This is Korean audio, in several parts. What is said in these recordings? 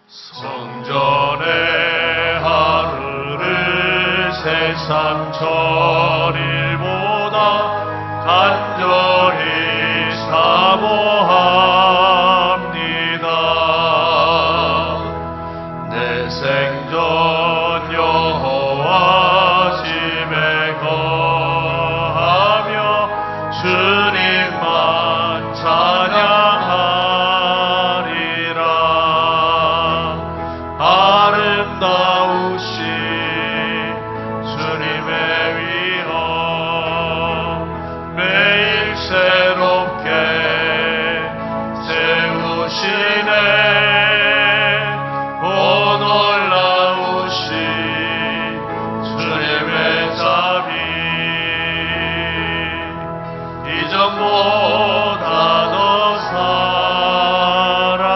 성전의 하루를 세상 전일보다 간절히 사모합니다. 내 생전 여호와 집에 거하며 주님만 찬양하리라. 아름다우신 주님의 위엄 매일 새롭게 세우시네. 오 놀라우신 주님의 자비 이전보다 더 사랑해.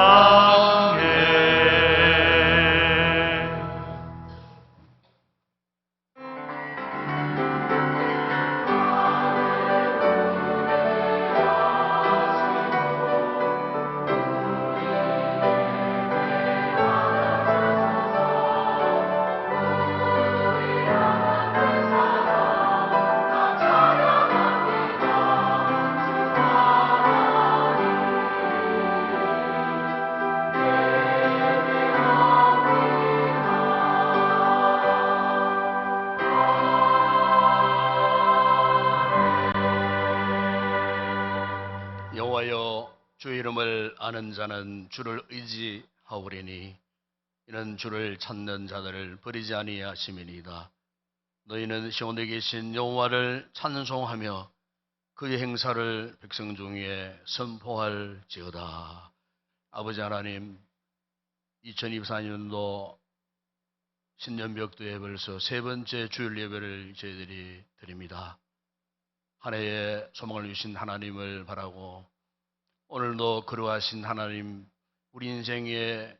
여호와여, 주의 이름을 아는 자는 주를 의지하오리니 이는 주를 찾는 자들을 버리지 아니하심이니이다. 너희는 시온에 계신 여호와를 찬송하며 그의 행사를 백성 중에 선포할지어다. 아버지 하나님, 2024년도 신년벽두에 벌써 세 번째 주일 예배를 저희들이 드립니다. 한 해에 소망을 주신 하나님을 바라고 오늘도 그러하신 하나님, 우리 인생의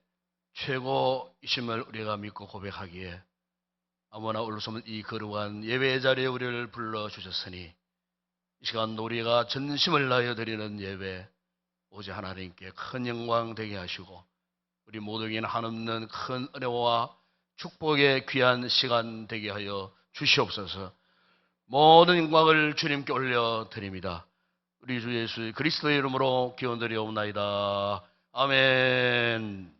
최고이심을 우리가 믿고 고백하기에 아무나 올 수 없는 이 거룩한 예배의 자리에 우리를 불러주셨으니 이 시간 우리가 전심을 다하여 드리는 예배 오직 하나님께 큰 영광 되게 하시고 우리 모두에게는 한없는 큰 은혜와 축복의 귀한 시간 되게 하여 주시옵소서. 모든 영광을 주님께 올려드립니다. 우리 주 예수 그리스도의 이름으로 기원드리옵나이다. 아멘.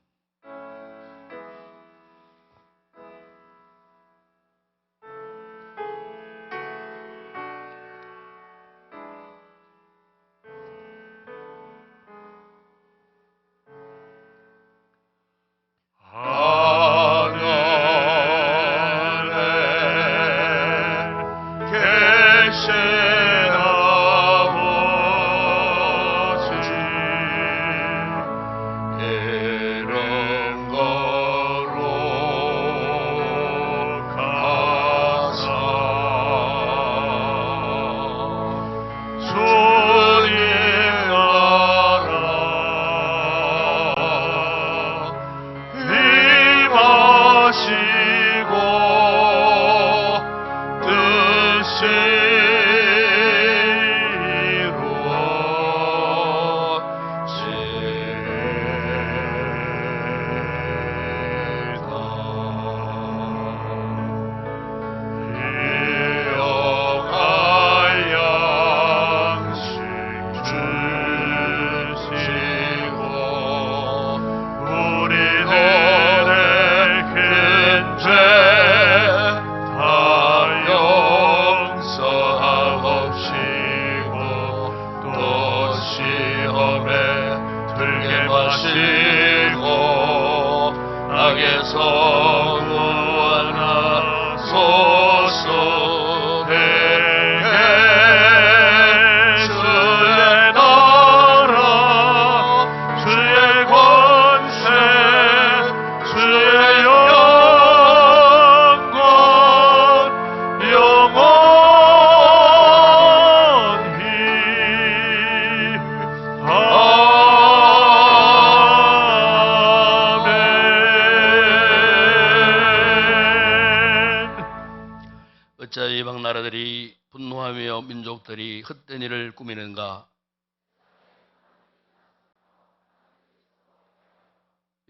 어찌하여 이방 나라들이 분노하며 민족들이 헛된 일을 꾸미는가?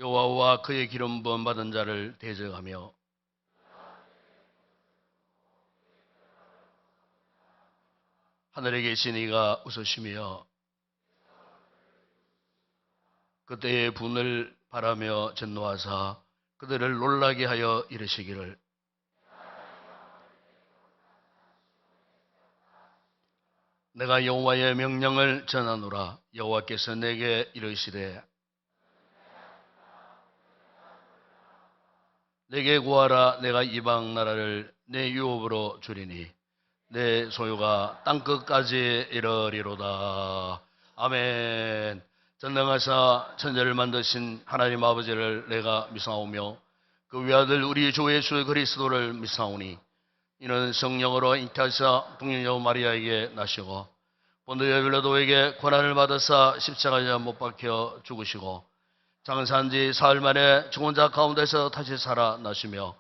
여호와와 그의 기름 부음 받은 자를 대적하며 하늘에 계신 이가 웃으시며 그때의 분을 바라며 진노하사 그들을 놀라게 하여 이르시기를 내가 여호와의 명령을 전하노라. 여호와께서 내게 이르시되 내게 구하라. 내가 이방 나라를 내 유업으로 주리니 내 소유가 땅끝까지 이르리로다. 아멘. 전능하사 천지를 만드신 하나님 아버지를 내가 미사오며 그 외아들 우리 주 예수 그리스도를 미사오니 이는 성령으로 잉태하사 동정녀 마리아에게 나시고 본토의 빌라도에게 고난을 받으사 십자가에 못 박혀 죽으시고 장사한 지 사흘 만에 죽은 자 가운데서 다시 살아나시며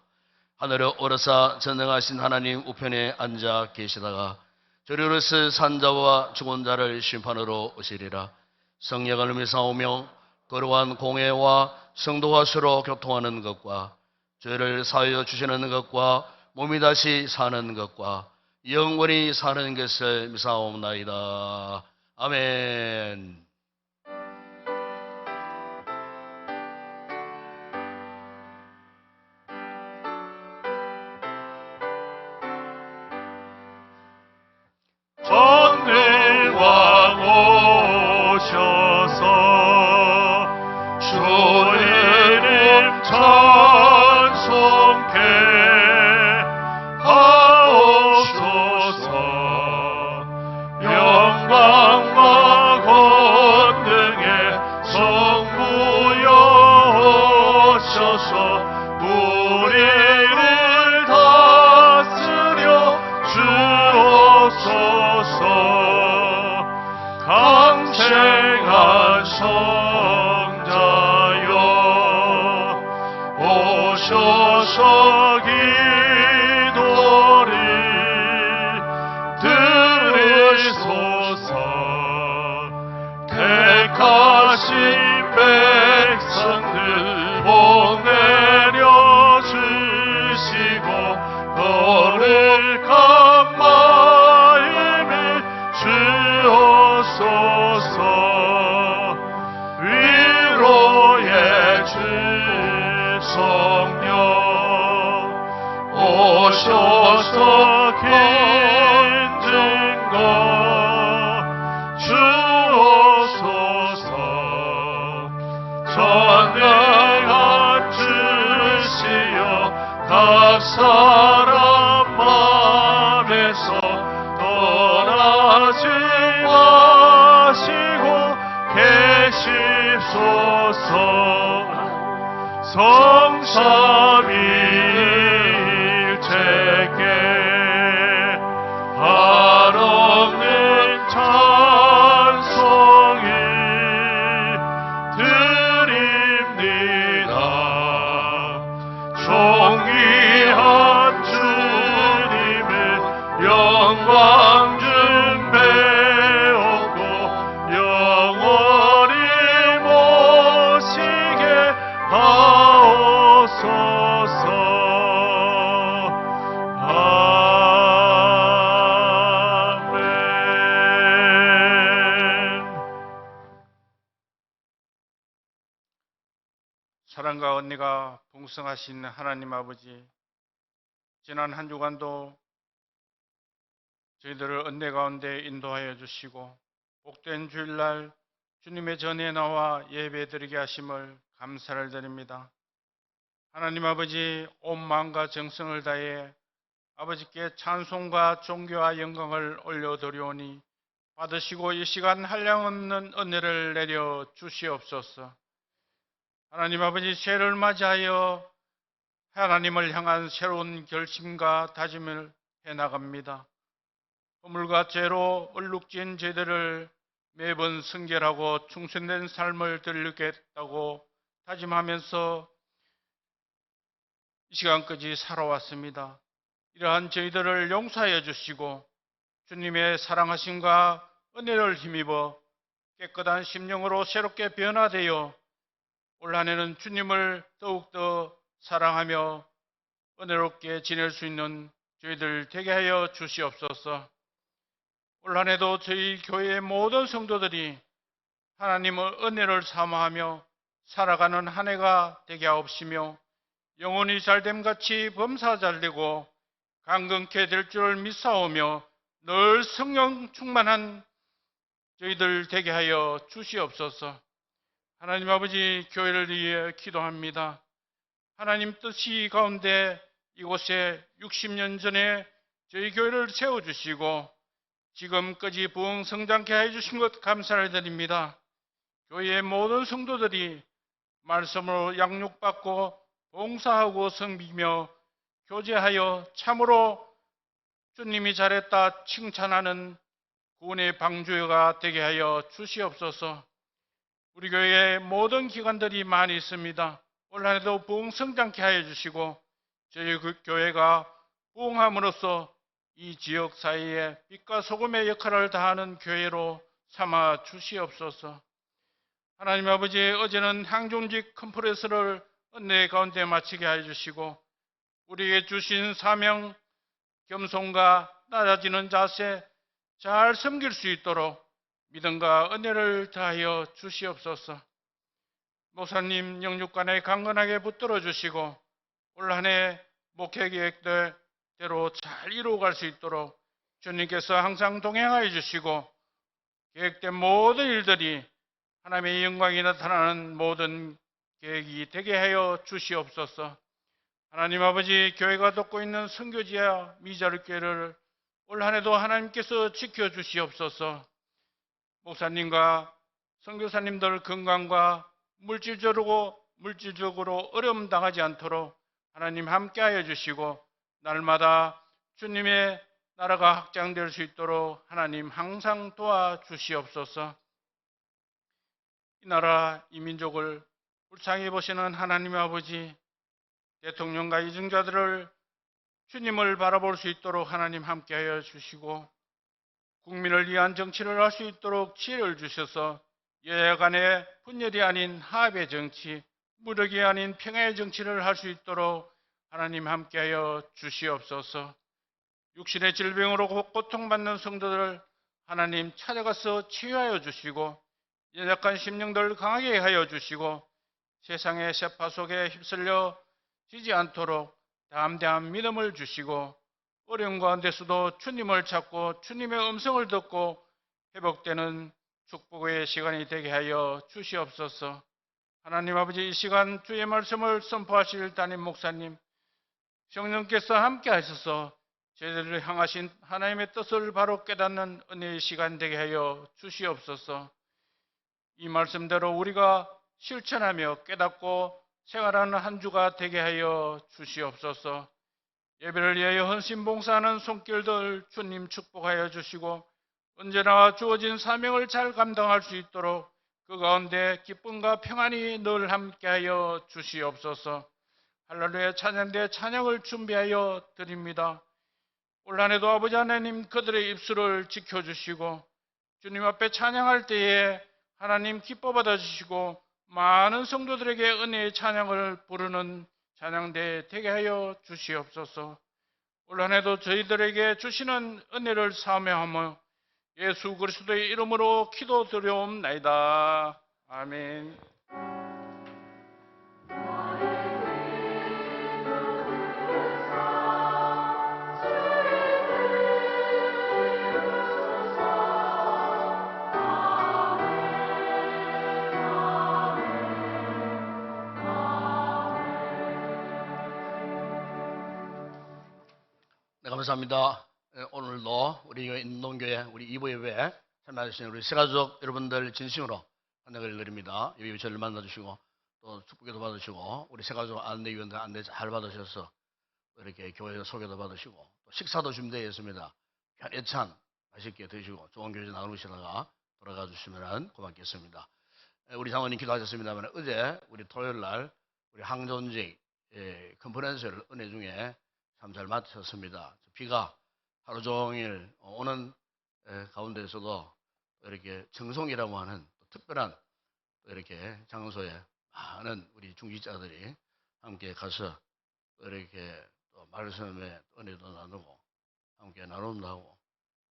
하늘에 오르사 전능하신 하나님 우편에 앉아 계시다가 저리로서 산자와 죽은 자를 심판으로 오시리라. 성령을 미사오며 거룩한 공회와 성도와 서로 교통하는 것과 죄를 사하여 주시는 것과 몸이 다시 사는 것과 영원히 사는 것을 미사옵나이다. 아멘. 전능왕 오셔서 주의 이름 찬송케 하옵소서. 영광과 권능의 성부여 오셔서 우리를 다스려 주옵소서. 강생한 성자여 오셔서 기도를 들으소서. 택하신 백성들 보내려 주시고 거룩한 마음을 주옵소서. 위로의 주 성령 오셔서 긴 증거 주옵소서. 전능한 주시여 각 사람 맘에서 떠나지 마시고 계십소서. 성삼위일체께 한없는 찬송이 드립니다. 존귀한 주님을 영광 중 배웠고 영원히 모시게 하옵소서. 아멘. 사랑과 은혜가 풍성하신 하나님 아버지, 지난 한 주간도 저희들을 은혜 가운데 인도하여 주시고 복된 주일날 주님의 전에 나와 예배드리게 하심을 감사를 드립니다. 하나님 아버지, 온 마음과 정성을 다해 아버지께 찬송과 존귀와 영광을 올려드리오니 받으시고 이 시간 한량없는 은혜를 내려 주시옵소서. 하나님 아버지, 새해를 맞이하여 하나님을 향한 새로운 결심과 다짐을 해나갑니다. 허물과 죄로 얼룩진 죄들을 매번 순결하고 충성된 삶을 들리겠다고 다짐하면서 이 시간까지 살아왔습니다. 이러한 저희들을 용서하여 주시고 주님의 사랑하심과 은혜를 힘입어 깨끗한 심령으로 새롭게 변화되어 올 한 해는 주님을 더욱더 사랑하며 은혜롭게 지낼 수 있는 저희들 되게 하여 주시옵소서. 올 한 해도 저희 교회의 모든 성도들이 하나님의 은혜를 사모하며 살아가는 한 해가 되게 하옵시며 영혼이 잘됨같이 범사 잘되고 강건케 될 줄을 믿사오며 늘 성령 충만한 저희들 되게 하여 주시옵소서. 하나님 아버지, 교회를 위해 기도합니다. 하나님 뜻이 가운데 이곳에 60년 전에 저희 교회를 세워주시고 지금까지 부흥 성장케 해주신 것 감사를 드립니다. 교회의 모든 성도들이 말씀으로 양육받고 봉사하고 섬기며 교제하여 참으로 주님이 잘했다 칭찬하는 구원의 방주가 되게 하여 주시옵소서. 우리 교회에 모든 기관들이 많이 있습니다. 올 한 해도 부흥 성장케 하여 주시고 저희 교회가 부흥함으로써 이 지역 사회에 빛과 소금의 역할을 다하는 교회로 삼아 주시옵소서. 하나님 아버지, 어제는 향중직 컨퍼런스를 은혜 가운데 마치게 하여 주시고 우리에게 주신 사명, 겸손과 낮아지는 자세, 잘 섬길 수 있도록 믿음과 은혜를 다하여 주시옵소서. 목사님 영육간에 강건하게 붙들어 주시고 올 한 해 목회 계획대로 잘 이루어갈 수 있도록 주님께서 항상 동행하여 주시고 계획된 모든 일들이 하나님의 영광이 나타나는 모든 계획이 되게 하여 주시옵소서. 하나님 아버지, 교회가 돕고 있는 선교지와 미자립교회를 올 한 해도 하나님께서 지켜주시옵소서. 목사님과 선교사님들 건강과 물질적으로 어려움 당하지 않도록 하나님 함께하여 주시고 날마다 주님의 나라가 확장될 수 있도록 하나님 항상 도와주시옵소서. 이 나라 이 민족을 불쌍히 보시는 하나님 아버지, 대통령과 이정자들을 주님을 바라볼 수 있도록 하나님 함께하여 주시고 국민을 위한 정치를 할 수 있도록 지혜를 주셔서 여야 간의 분열이 아닌 화합의 정치, 무력이 아닌 평화의 정치를 할 수 있도록 하나님 함께하여 주시옵소서. 육신의 질병으로 고통받는 성도들 하나님 찾아가서 치유하여 주시고 연약한 심령들 강하게 하여 주시고 세상의 세파 속에 휩쓸려 지지 않도록 담대한 믿음을 주시고 어려운 가운데서도 주님을 찾고 주님의 음성을 듣고 회복되는 축복의 시간이 되게 하여 주시옵소서. 하나님 아버지, 이 시간 주의 말씀을 선포하실 담임 목사님, 성령께서 함께 하셔서 저희들을 향하신 하나님의 뜻을 바로 깨닫는 은혜의 시간 되게 하여 주시옵소서. 이 말씀대로 우리가 실천하며 깨닫고 생활하는 한 주가 되게 하여 주시옵소서. 예배를 위하여 헌신봉사하는 손길들 주님 축복하여 주시고 언제나 주어진 사명을 잘 감당할 수 있도록 그 가운데 기쁨과 평안이 늘 함께하여 주시옵소서. 할렐루야 찬양대 찬양을 준비하여 드립니다. 올 한 해도 아버지 하나님 그들의 입술을 지켜주시고 주님 앞에 찬양할 때에 하나님 기뻐 받아주시고 많은 성도들에게 은혜의 찬양을 부르는 찬양대 되게 하여 주시옵소서. 올 한 해도 저희들에게 주시는 은혜를 사모하며 예수 그리스도의 이름으로 기도드려옵나이다. 아멘. 네, 감사합니다. 오늘도 우리 인동교회 우리 이부 예배 참여하신 우리 새가족 여러분들 진심으로 환영을 드립니다. 여기 저를 만나주시고 또 축복기도 받으시고 우리 새가족 안내위원들 안내 잘 받으셔서 이렇게 교회 소개도 받으시고 또 식사도 준비되어 있습니다. 편애찬 맛있게 드시고 좋은 교제 나누시다가 돌아가 주시면 고맙겠습니다. 우리 장로님 기도하셨습니다만 어제 우리 토요일 날 우리 항존직 컨퍼런스를 은혜 중에 참 잘 마쳤습니다. 비가 하루 종일 오는 가운데서도 이렇게 정송이라고 하는 특별한 이렇게 장소에 많은 우리 중직자들이 함께 가서 이렇게 또 말씀에 은혜도 나누고 함께 나눔도 하고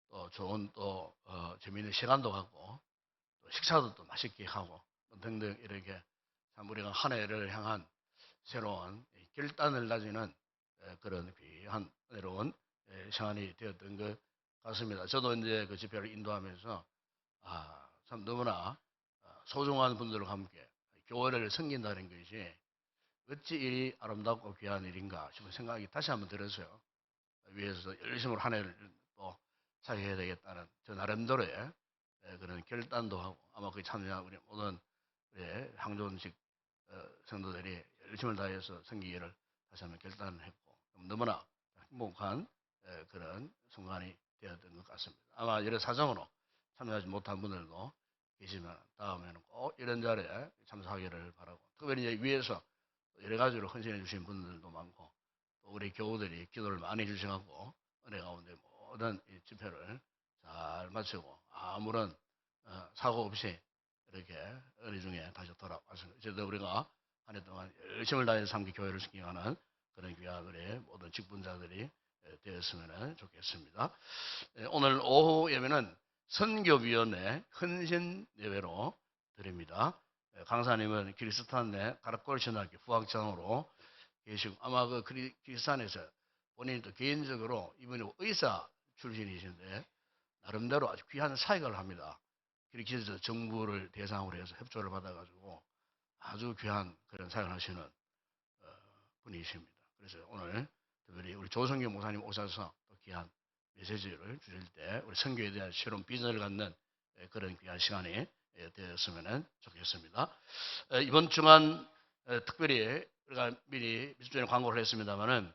또 좋은 또 재미있는 시간도 갖고 또 식사도 또 맛있게 하고 등등 이렇게 참 우리가 한 해를 향한 새로운 결단을 다지는 그런 귀한 은혜로운 시간이 되었던 것 같습니다. 저도 이제 그 집회를 인도하면서 참 너무나 소중한 분들과 함께 교회를 섬긴다는 것이 어찌 이리 아름답고 귀한 일인가 싶은 생각이 다시 한번 들었어요. 위에서 열심히 한 해를 또 살해야 되겠다는 저 나름대로의 그런 결단도 하고 아마 그 참여한 우리 모든 항존식 성도들이 열심을 다해서 섬기기를 다시 한번 결단을 했고 너무나 행복한 그런 순간이 되었던 것 같습니다. 아마 여러 사정으로 참여하지 못한 분들도 계시면 다음에는 꼭 이런 자리에 참석하기를 바라고 특별히 이제 위에서 여러 가지로 헌신해 주신 분들도 많고 또 우리 교우들이 기도를 많이 해주셔서 은혜 가운데 모든 이 집회를 잘 마치고 아무런 사고 없이 이렇게 은혜 중에 다시 돌아왔습니다. 어쨌든 우리가 한 해 동안 열심을 다해서 함께 교회를 지키는 그런 귀한 우리 모든 직분자들이 되었으면 좋겠습니다. 오늘 오후 예배는 선교위원회 헌신 예배로 드립니다. 강사님은 그리스탄 내 가락골신학교 부학장으로 계시고 아마 그 그리스탄에서 본인이 또 개인적으로 이분이 의사 출신이신데 나름대로 아주 귀한 사역을 합니다. 그렇게 해서 정부를 대상으로 해서 협조를 받아가지고 아주 귀한 그런 사역을 하시는 분이십니다. 그래서 오늘 특별히 우리 조성규 목사님 오셔서 또 귀한 메시지를 주실 때 우리 선교에 대한 새로운 비전을 갖는 그런 귀한 시간이 되었으면 좋겠습니다. 이번 주간 특별히 우리가 미리 며칠 전에 광고를 했습니다만은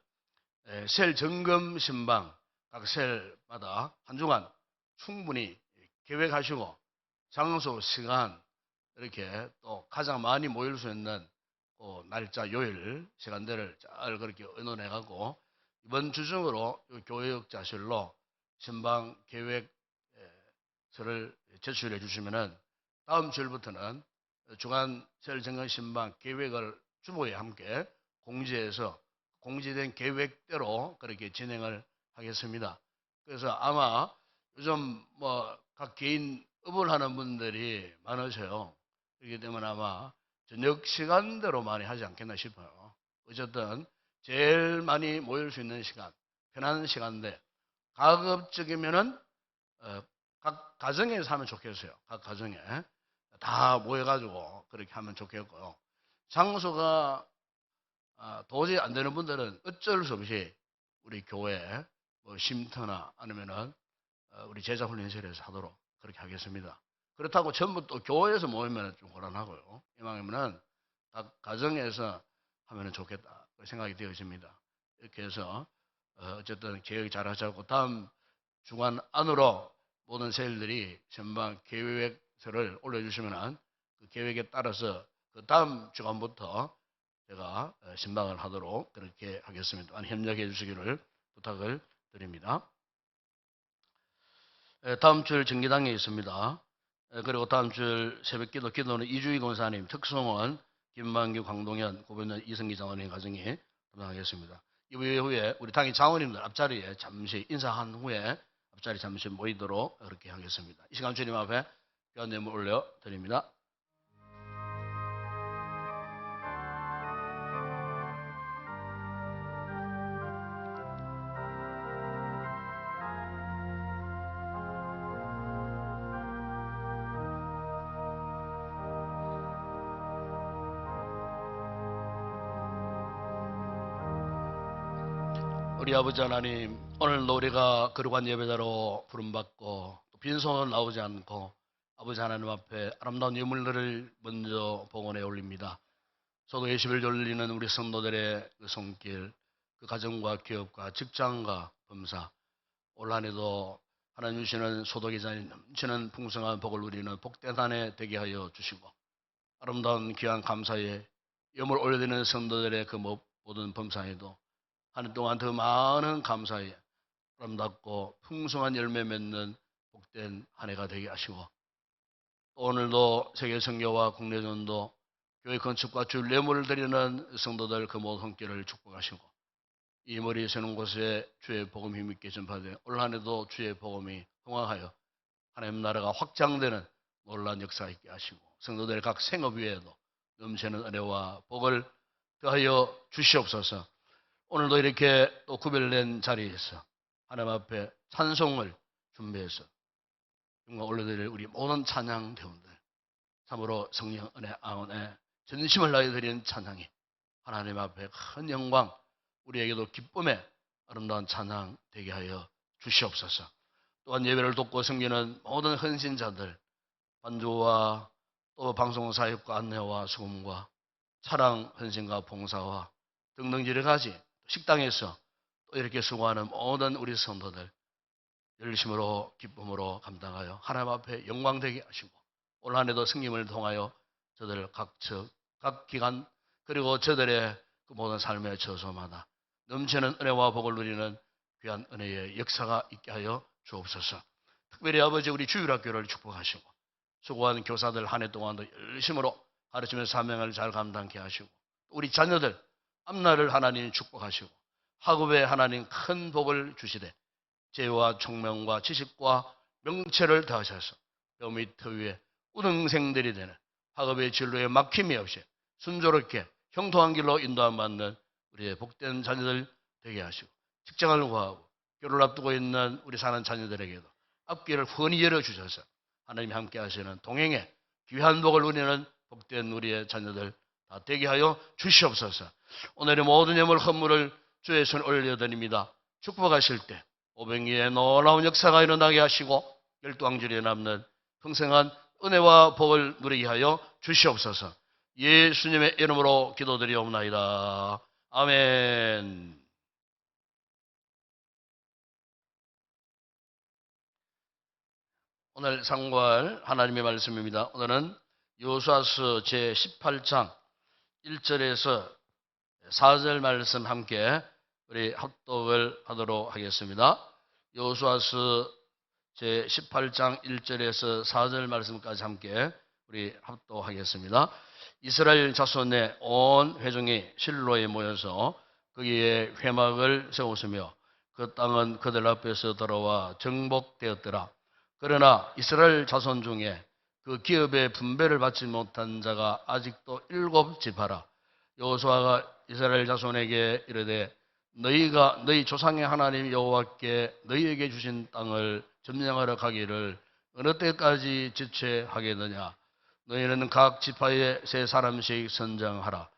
셀 점검 신방 각 셀마다 한 주간 충분히 계획하시고 장소, 시간 이렇게 또 가장 많이 모일 수 있는 날짜, 요일, 시간대를 잘 그렇게 의논해 갖고 이번 주 중으로 교역자실로 신방 계획서를 제출해 주시면은 다음 주일부터는 주간 셀 점검 신방 계획을 주보에 함께 공지해서 공지된 계획대로 그렇게 진행을 하겠습니다. 그래서 아마 요즘 각 개인 업을 하는 분들이 많으셔요. 그렇기 때문에 아마 저녁 시간대로 많이 하지 않겠나 싶어요. 어쨌든 제일 많이 모일 수 있는 시간, 편한 시간대, 가급적이면은 각 가정에서 하면 좋겠어요. 각 가정에 다 모여가지고 그렇게 하면 좋겠고요. 장소가 도저히 안 되는 분들은 어쩔 수 없이 우리 교회 쉼터나 아니면은 우리 제자훈련실에서 하도록 그렇게 하겠습니다. 그렇다고 전부 또 교회에서 모이면 좀 곤란하고요. 이왕이면은 각 가정에서 하면 좋겠다 생각이 되어집니다. 이렇게 해서 어쨌든 계획 잘 하자고 다음 주간 안으로 모든 세일들이 전방 계획서를 올려주시면 그 계획에 따라서 그 다음 주간부터 제가 신방을 하도록 그렇게 하겠습니다. 많이 협력해 주시기를 부탁을 드립니다. 다음 주일 정기당에 있습니다. 그리고 다음 주일 새벽기도 기도는 이주희 권사님, 특송원 김만규, 광동현, 고변현, 이승기 장로님 가정이 담당하겠습니다. 이후에 우리 당의 장로님들 앞자리에 잠시 인사한 후에 앞자리 잠시 모이도록 그렇게 하겠습니다. 이 시간 주님 앞에 귀한 예물 올려 드립니다. 우리 아버지 하나님, 오늘도 우리가 거룩한 예배자로 부름받고 또 빈손으로 나오지 않고 아버지 하나님 앞에 아름다운 예물들을 먼저 봉헌해 올립니다. 소도 예식을 돌리는 우리 성도들의 그 손길, 그 가정과 기업과 직장과 범사, 올 한해도 하나님 주시는 소독의 잔이 넘치는 풍성한 복을 누리는 복된 한 해 되게 하여 주시고 아름다운 귀한 감사에 예물 올려드리는 성도들의 그 모든 범사에도 한 해 동안 더 많은 감사에 아름답고 풍성한 열매 맺는 복된 한 해가 되게 하시고 오늘도 세계 선교와 국내 전도 교회 건축과 주 예물을 드리는 성도들 그 모든 손길을 축복하시고 이 머리 세는 곳에 주의 복음이 힘있게 전파되어 올 한해도 주의 복음이 통하여 하나님 나라가 확장되는 놀라운 역사 있게 하시고 성도들 각 생업 위에도 넘치는 은혜와 복을 더하여 주시옵소서. 오늘도 이렇게 또 구별된 자리에서 하나님 앞에 찬송을 준비해서 영광 올려드릴 우리 모든 찬양 대원들 참으로 성령 은혜 아원에 전심을 다해 드리는 찬양이 하나님 앞에 큰 영광 우리에게도 기쁨의 아름다운 찬양 되게 하여 주시옵소서. 또한 예배를 돕고 섬기는 모든 헌신자들 반주와 또 방송사역과 안내와 수금과 차량 헌신과 봉사와 등등 여러 가지 식당에서 또 이렇게 수고하는 모든 우리 성도들 열심으로 기쁨으로 감당하여 하나님 앞에 영광되게 하시고 올 한해도 승림을 통하여 저들 각처 각 기간 그리고 저들의 그 모든 삶의 처소마다 넘치는 은혜와 복을 누리는 귀한 은혜의 역사가 있게 하여 주옵소서. 특별히 아버지 우리 주일학교를 축복하시고 수고한 교사들 한 해 동안도 열심으로 가르치며 사명을 잘 감당케 하시고 우리 자녀들 앞날을 하나님 축복하시고 학업에 하나님 큰 복을 주시되 재와 총명과 지식과 명체를 더하셔서 뼈 밑 위에 우등생들이 되는 학업의 진로에 막힘이 없이 순조롭게 형통한 길로 인도함받는 우리의 복된 자녀들 되게 하시고 직장을 구하고 결혼을 앞두고 있는 우리 사는 자녀들에게도 앞길을 훤히 열어주셔서 하나님이 함께 하시는 동행에 귀한 복을 누리는 복된 우리의 자녀들 다 되게 하여 주시옵소서. 오늘의 모든 예물 헌물을 주의 손에 올려드립니다. 축복하실 때 오병이의 놀라운 역사가 일어나게 하시고 열두왕절에 남는 평생한 은혜와 복을 누리게 하여 주시옵소서. 예수님의 이름으로 기도드리옵나이다. 아멘. 오늘 상고할 하나님의 말씀입니다. 오늘은 여호수아서 제18장 1절에서 4절 말씀 함께 우리 합독을 하도록 하겠습니다. 여호수아서 제18장 1절에서 4절 말씀까지 함께 우리 합독하겠습니다. 이스라엘 자손의 온 회중이 실로에 모여서 거기에 회막을 세웠으며 그 땅은 그들 앞에서 돌아와 정복되었더라. 그러나 이스라엘 자손 중에 그 기업의 분배를 받지 못한 자가 아직도 7지파라. 여호수아가 이스라엘 자손에게 이르되 너희가 너희 조상의 하나님 여호와께 너희에게 주신 땅을 점령하러 가기를 어느 때까지 지체하겠느냐. 너희는 각 지파에 3사람씩 선정하라.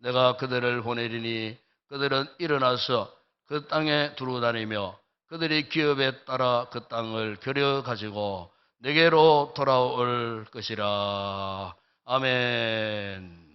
내가 그들을 보내리니 그들은 일어나서 그 땅에 두루 다니며 그들의 기업에 따라 그 땅을 겨려가지고 내게로 돌아올 것이라. 아멘.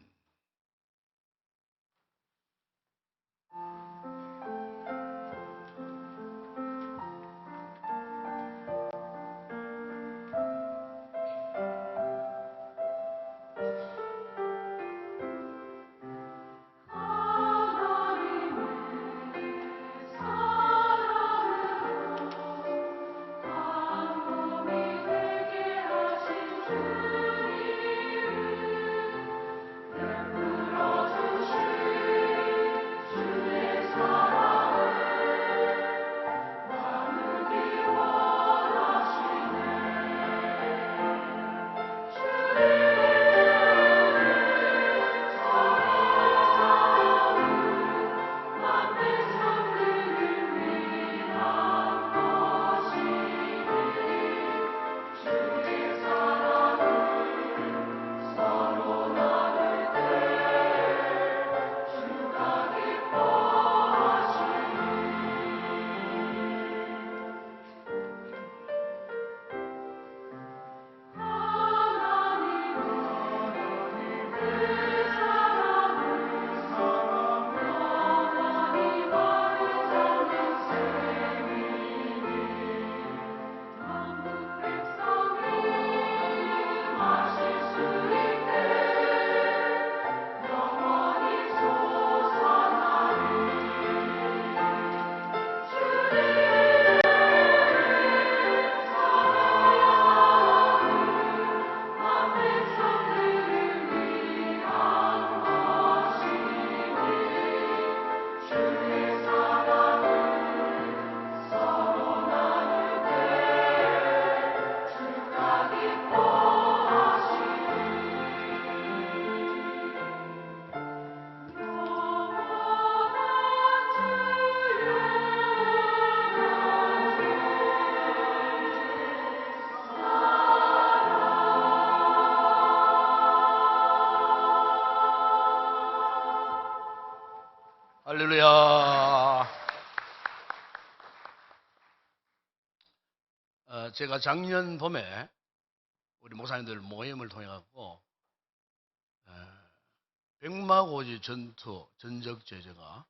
할렐루야. 제가 작년 봄에 우리 목사님들 모임을 통해 갖고 백마고지 전투 전적 제제가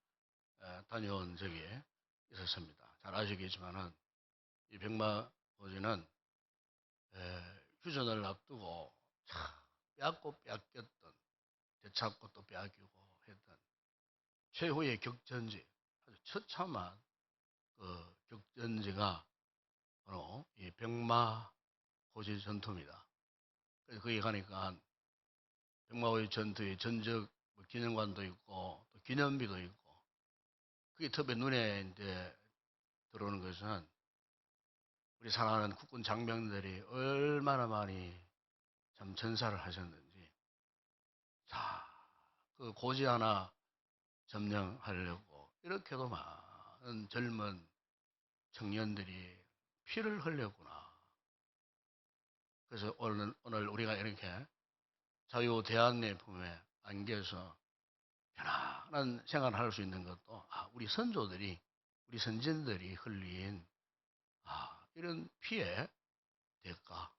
다녀온 적이 있었습니다. 잘 아시겠지만은 이 백마고지는 휴전을 앞두고 참 빼앗고 빼앗겼던, 되찾고 또 빼앗기고 했던 최후의 격전지, 아주 처참한 그 격전지가 바로 이 백마고지 전투입니다. 그래서 거기 가니까 백마고지 전투의 전적 기념관도 있고 또 기념비도 있고, 그게 특히 눈에 이제 들어오는 것은 우리 사랑하는 국군 장병들이 얼마나 많이 참 전사를 하셨는지. 자, 그 고지 하나 점령하려고 이렇게도 많은 젊은 청년들이 피를 흘렸구나. 그래서 오늘 우리가 이렇게 자유 대한민국의 품에 안겨서 편안한 생활을 할 수 있는 것도 우리 선조들이, 우리 선진들이 흘린 이런 피의 대가,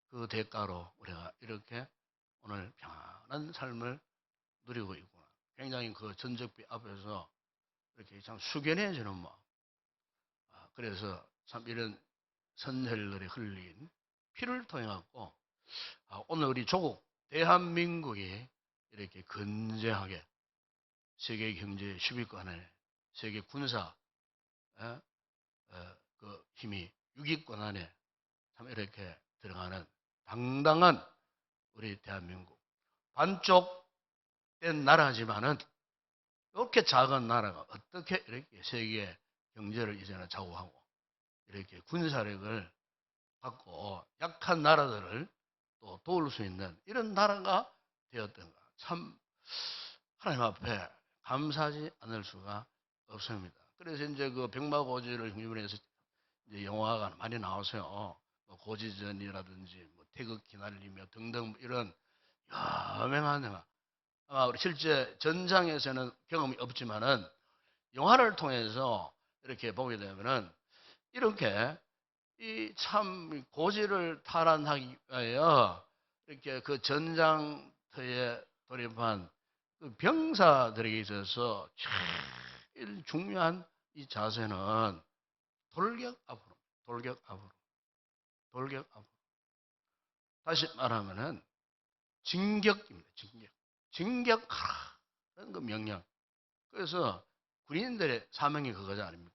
그 대가로 우리가 이렇게 오늘 평안한 삶을 누리고 있구나. 굉장히 그 전적비 앞에서 이렇게 참 숙연해지는 마음. 그래서 참 이런 선열들이 흘린 피를 통해 갖고 오늘 우리 조국 대한민국이 이렇게 건재하게 세계 경제 10위권에 세계 군사 그 힘이 6위권 안에 참 이렇게 들어가는 당당한 우리 대한민국, 반쪽된 나라지만은 이렇게 작은 나라가 어떻게 이렇게 세계 경제를 이제는 좌우하고 이렇게 군사력을 갖고 약한 나라들을 또 도울 수 있는 이런 나라가 되었던가. 참 하나님 앞에 감사하지 않을 수가 없습니다. 그래서 이제 그 백마고지를 중심으로 해서 이제 영화가 많이 나와서요. 뭐 고지전이라든지 뭐 태극기 날리며 등등 이런 유명한 영화. 우리 실제 전장에서는 경험이 없지만은 영화를 통해서 이렇게 보게 되면은 이렇게 이 참 고지를 탈환하기 위하여 이렇게 그 전장터에 돌입한 그 병사들에게 있어서 제일 중요한 이 자세는 돌격 앞으로, 돌격 앞으로, 돌격 앞으로. 다시 말하면은 진격입니다. 진격. 진격하라는 그 명령. 그래서 군인들의 사명이 그거지 아닙니까?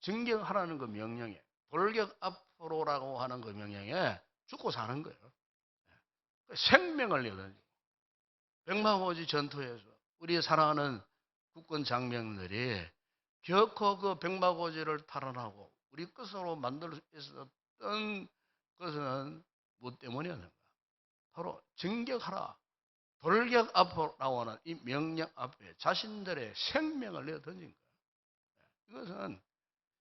진격하라는 그 명령에, 돌격 앞으로라고 하는 그 명령에 죽고 사는 거예요. 생명을 내던지고. 백마고지 전투에서 우리 사랑하는 국군 장병들이 결코 그 백마고지를 탈환하고 우리 것으로 만들 수 있었던 것은 무엇 때문이었는가? 바로 진격하라, 돌격 앞으로라고 하는 이 명령 앞에 자신들의 생명을 내어 던진 거예요. 이것은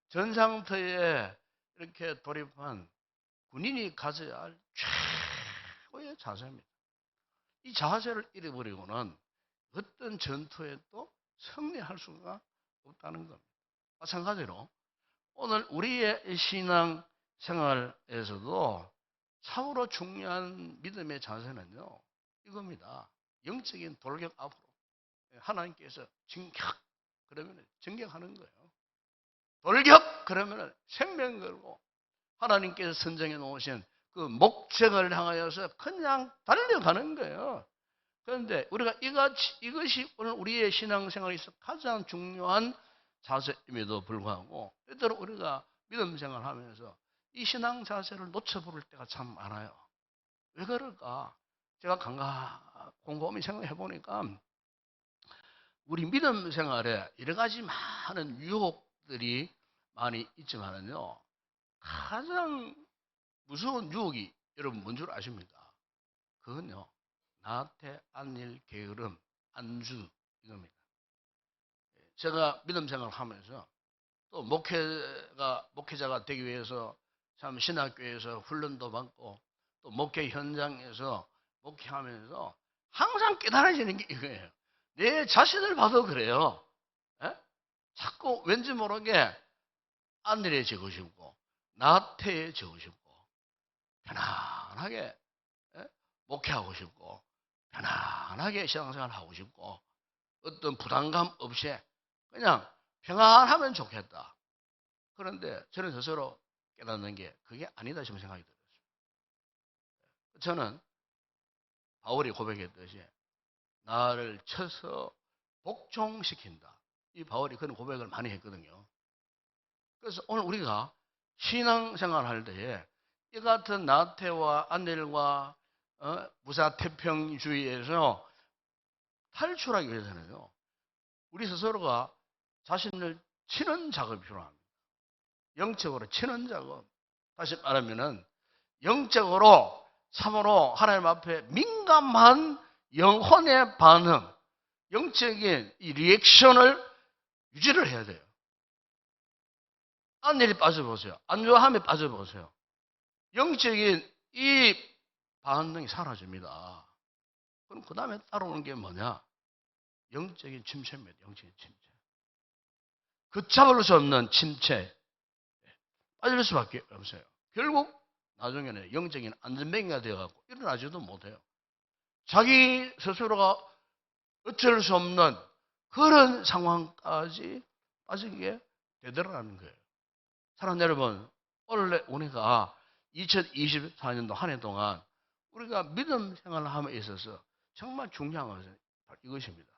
전장터에 이렇게 돌입한 군인이 가져야 할 최고의 자세입니다. 이 자세를 잃어버리고는 어떤 전투에도 승리할 수가 없다는 겁니다. 마찬가지로 오늘 우리의 신앙 생활에서도 참으로 중요한 믿음의 자세는요, 이겁니다. 영적인 돌격 앞으로. 하나님께서 진격 그러면 진격하는 거예요. 돌격 그러면 생명 걸고 하나님께서 선정해 놓으신 그 목적을 향하여서 그냥 달려가는 거예요. 그런데 우리가 이것이 오늘 우리의 신앙생활에서 가장 중요한 자세임에도 불구하고 때때로 우리가 믿음 생활하면서 이 신앙 자세를 놓쳐버릴 때가 참 많아요. 왜 그럴까? 제가 곰곰이 생각해 보니까 우리 믿음 생활에 여러 가지 많은 유혹들이 많이 있지만은요, 가장 무서운 유혹이 여러분 뭔 줄 아십니까? 그건요, 나태, 안일, 게으름, 안주 이겁니다. 제가 믿음 생활을 하면서 또 목회자가 되기 위해서 참 신학교에서 훈련도 받고 또 목회 현장에서 목회하면서 항상 깨달아지는 게 이거예요. 내 자신을 봐도 그래요. 자꾸 왠지 모르게 안일에 지고 싶고 나태에 지고 싶고 편안하게 목회하고 싶고 편안하게 신앙생활 하고 싶고 어떤 부담감 없이 그냥 평안하면 좋겠다. 그런데 저는 스스로 깨닫는 게 그게 아니다 싶은 생각이 들었어요. 저는 바울이 고백했듯이 나를 쳐서 복종시킨다. 이 바울이 그런 고백을 많이 했거든요. 그래서 오늘 우리가 신앙생활 할 때에 이 같은 나태와 안일과 무사태평주의에서 탈출하기 위해서는요, 우리 스스로가 자신을 치는 작업이 필요합니다. 영적으로 치는 작업. 다시 말하면은 영적으로 참으로 하나님 앞에 민감한 영혼의 반응, 영적인 이 리액션을 유지를 해야 돼요. 안일이 빠져보세요. 안좋아함에 빠져보세요. 영적인 이 반응이 사라집니다. 그럼 그 다음에 따라오는 게 뭐냐? 영적인 침체입니다. 영적인 침체. 걷잡을 수 없는 침체. 빠질 수밖에 없어요. 결국 나중에는 영적인 안전뱅이가 되어갖고 일어나지도 못해요. 자기 스스로가 어쩔 수 없는 그런 상황까지 빠지게 되더라는 거예요. 사랑하는 여러분, 오늘 우리가 2024년도 한 해 동안 우리가 믿음 생활을 함에 있어서 정말 중요한 것은 이것입니다.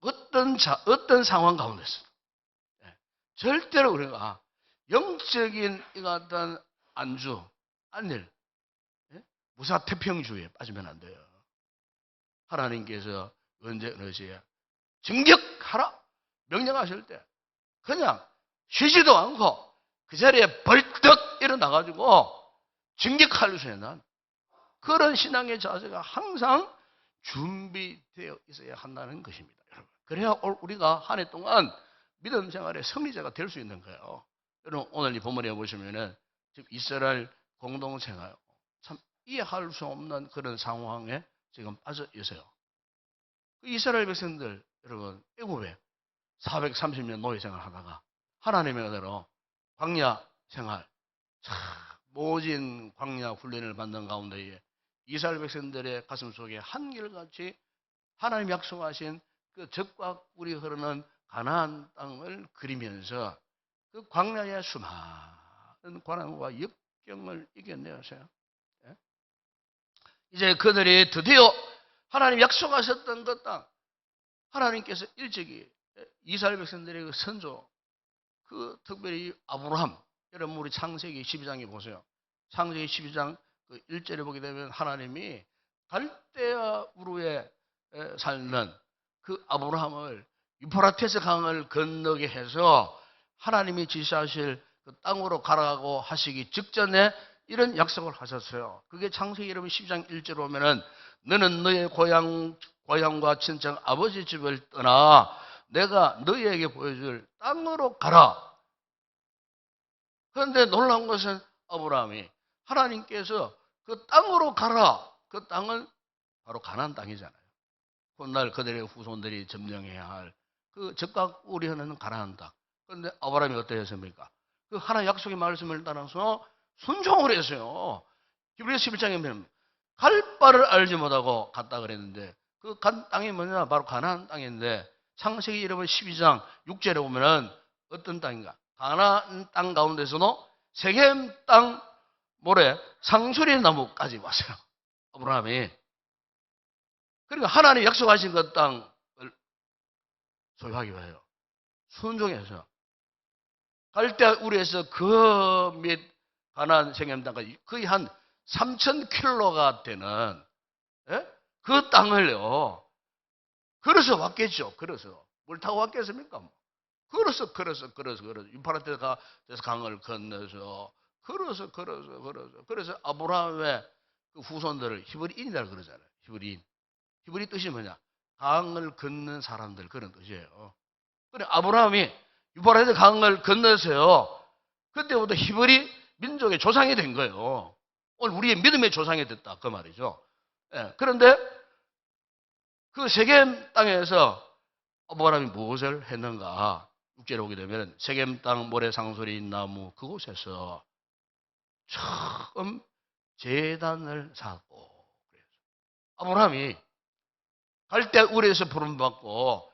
어떤 상황 가운데서 절대로 우리가 영적인 이 같은 안주, 안일, 무사태평주의에 빠지면 안 돼요. 하나님께서 언제 어느 시에 진격하라 명령하실 때 그냥 쉬지도 않고 그 자리에 벌떡 일어나가지고 진격할 수 있는 그런 신앙의 자세가 항상 준비되어 있어야 한다는 것입니다. 여러분. 그래야 우리가 한 해 동안 믿음 생활의 승리자가 될 수 있는 거예요. 여러분 오늘 이 본문에 보시면은 지금 이스라엘 공동생활 참 이해할 수 없는 그런 상황에 지금 빠져 있어요. 이스라엘 백성들 여러분 애굽에 430년 노예 생활하다가 하나님의 은혜로 광야 생활 모진 광야 훈련을 받는 가운데에 이스라엘 백성들의 가슴 속에 한결같이 하나님 약속하신 그 젖과 꿀이 흐르는 가나안 땅을 그리면서 그 광야의 수많은 고난과 역경을 이겨내었어요. 이제 그들이 드디어 하나님 약속하셨던 그 땅, 하나님께서 일찍이 이스라엘 백성들의 그 선조, 그 특별히 아브라함, 여러분 우리 창세기 12장에 보세요. 창세기 12장 그 1절에 보게 되면 하나님이 갈대아 우르에 살는 그 아브라함을 유프라테스 강을 건너게 해서 하나님이 지시하실 그 땅으로 가라고 하시기 직전에 이런 약속을 하셨어요. 그게 창세기 여러분 12장 1절에 보면은 너는 너의 고향과 친정 아버지 집을 떠나 내가 너희에게 보여줄 땅으로 가라. 그런데 놀라운 것은 아브라함이 하나님께서 그 땅으로 가라. 그 땅은 바로 가나안 땅이잖아요. 훗날 그들의 후손들이 점령해야 할 그 젖과 꿀이 흐르는 가나안 땅. 그런데 아브라함이 어떠했습니까? 그 하나님 약속의 말씀을 따라서 순종을 했어요. 히브리서 11장에 보면 갈 바를 알지 못하고 갔다 그랬는데 그 간 땅이 뭐냐? 바로 가나안 땅인데 창세기 여러분 12장 6절에 보면은 어떤 땅인가? 가나안 땅 가운데서도 세겜 땅 모래 상수리 나무까지 왔어요. 아브라함이. 그러니까 하나님 약속하신 그 땅을 소유하기 위하여 순종해서 갈대아 우르에서 그 및 가나안 세겜 땅까지 거의 한 3,000km가 되는 그 땅을요. 걸어서 왔겠죠. 걸어서. 뭘 타고 왔겠습니까? 걸어서 유프라테스 강을 건너서 걸어서 그래서 아브라함의 그 후손들을 히브리인이라고 그러잖아요. 히브리 뜻이 뭐냐? 강을 건넌 사람들 그런 뜻이에요. 그래 아브라함이 유프라테스 강을 건너서요. 그때부터 히브리 민족의 조상이 된 거예요. 오늘 우리의 믿음의 조상이 됐다 그 말이죠. 그런데 그 세겜 땅에서 아브라함이 무엇을 했는가? 6절에 오게 되면 세겜 땅 모래상소리 나무 그곳에서 처음 제단을 쌓았고, 아브라함이 갈대 우리에서 부름받고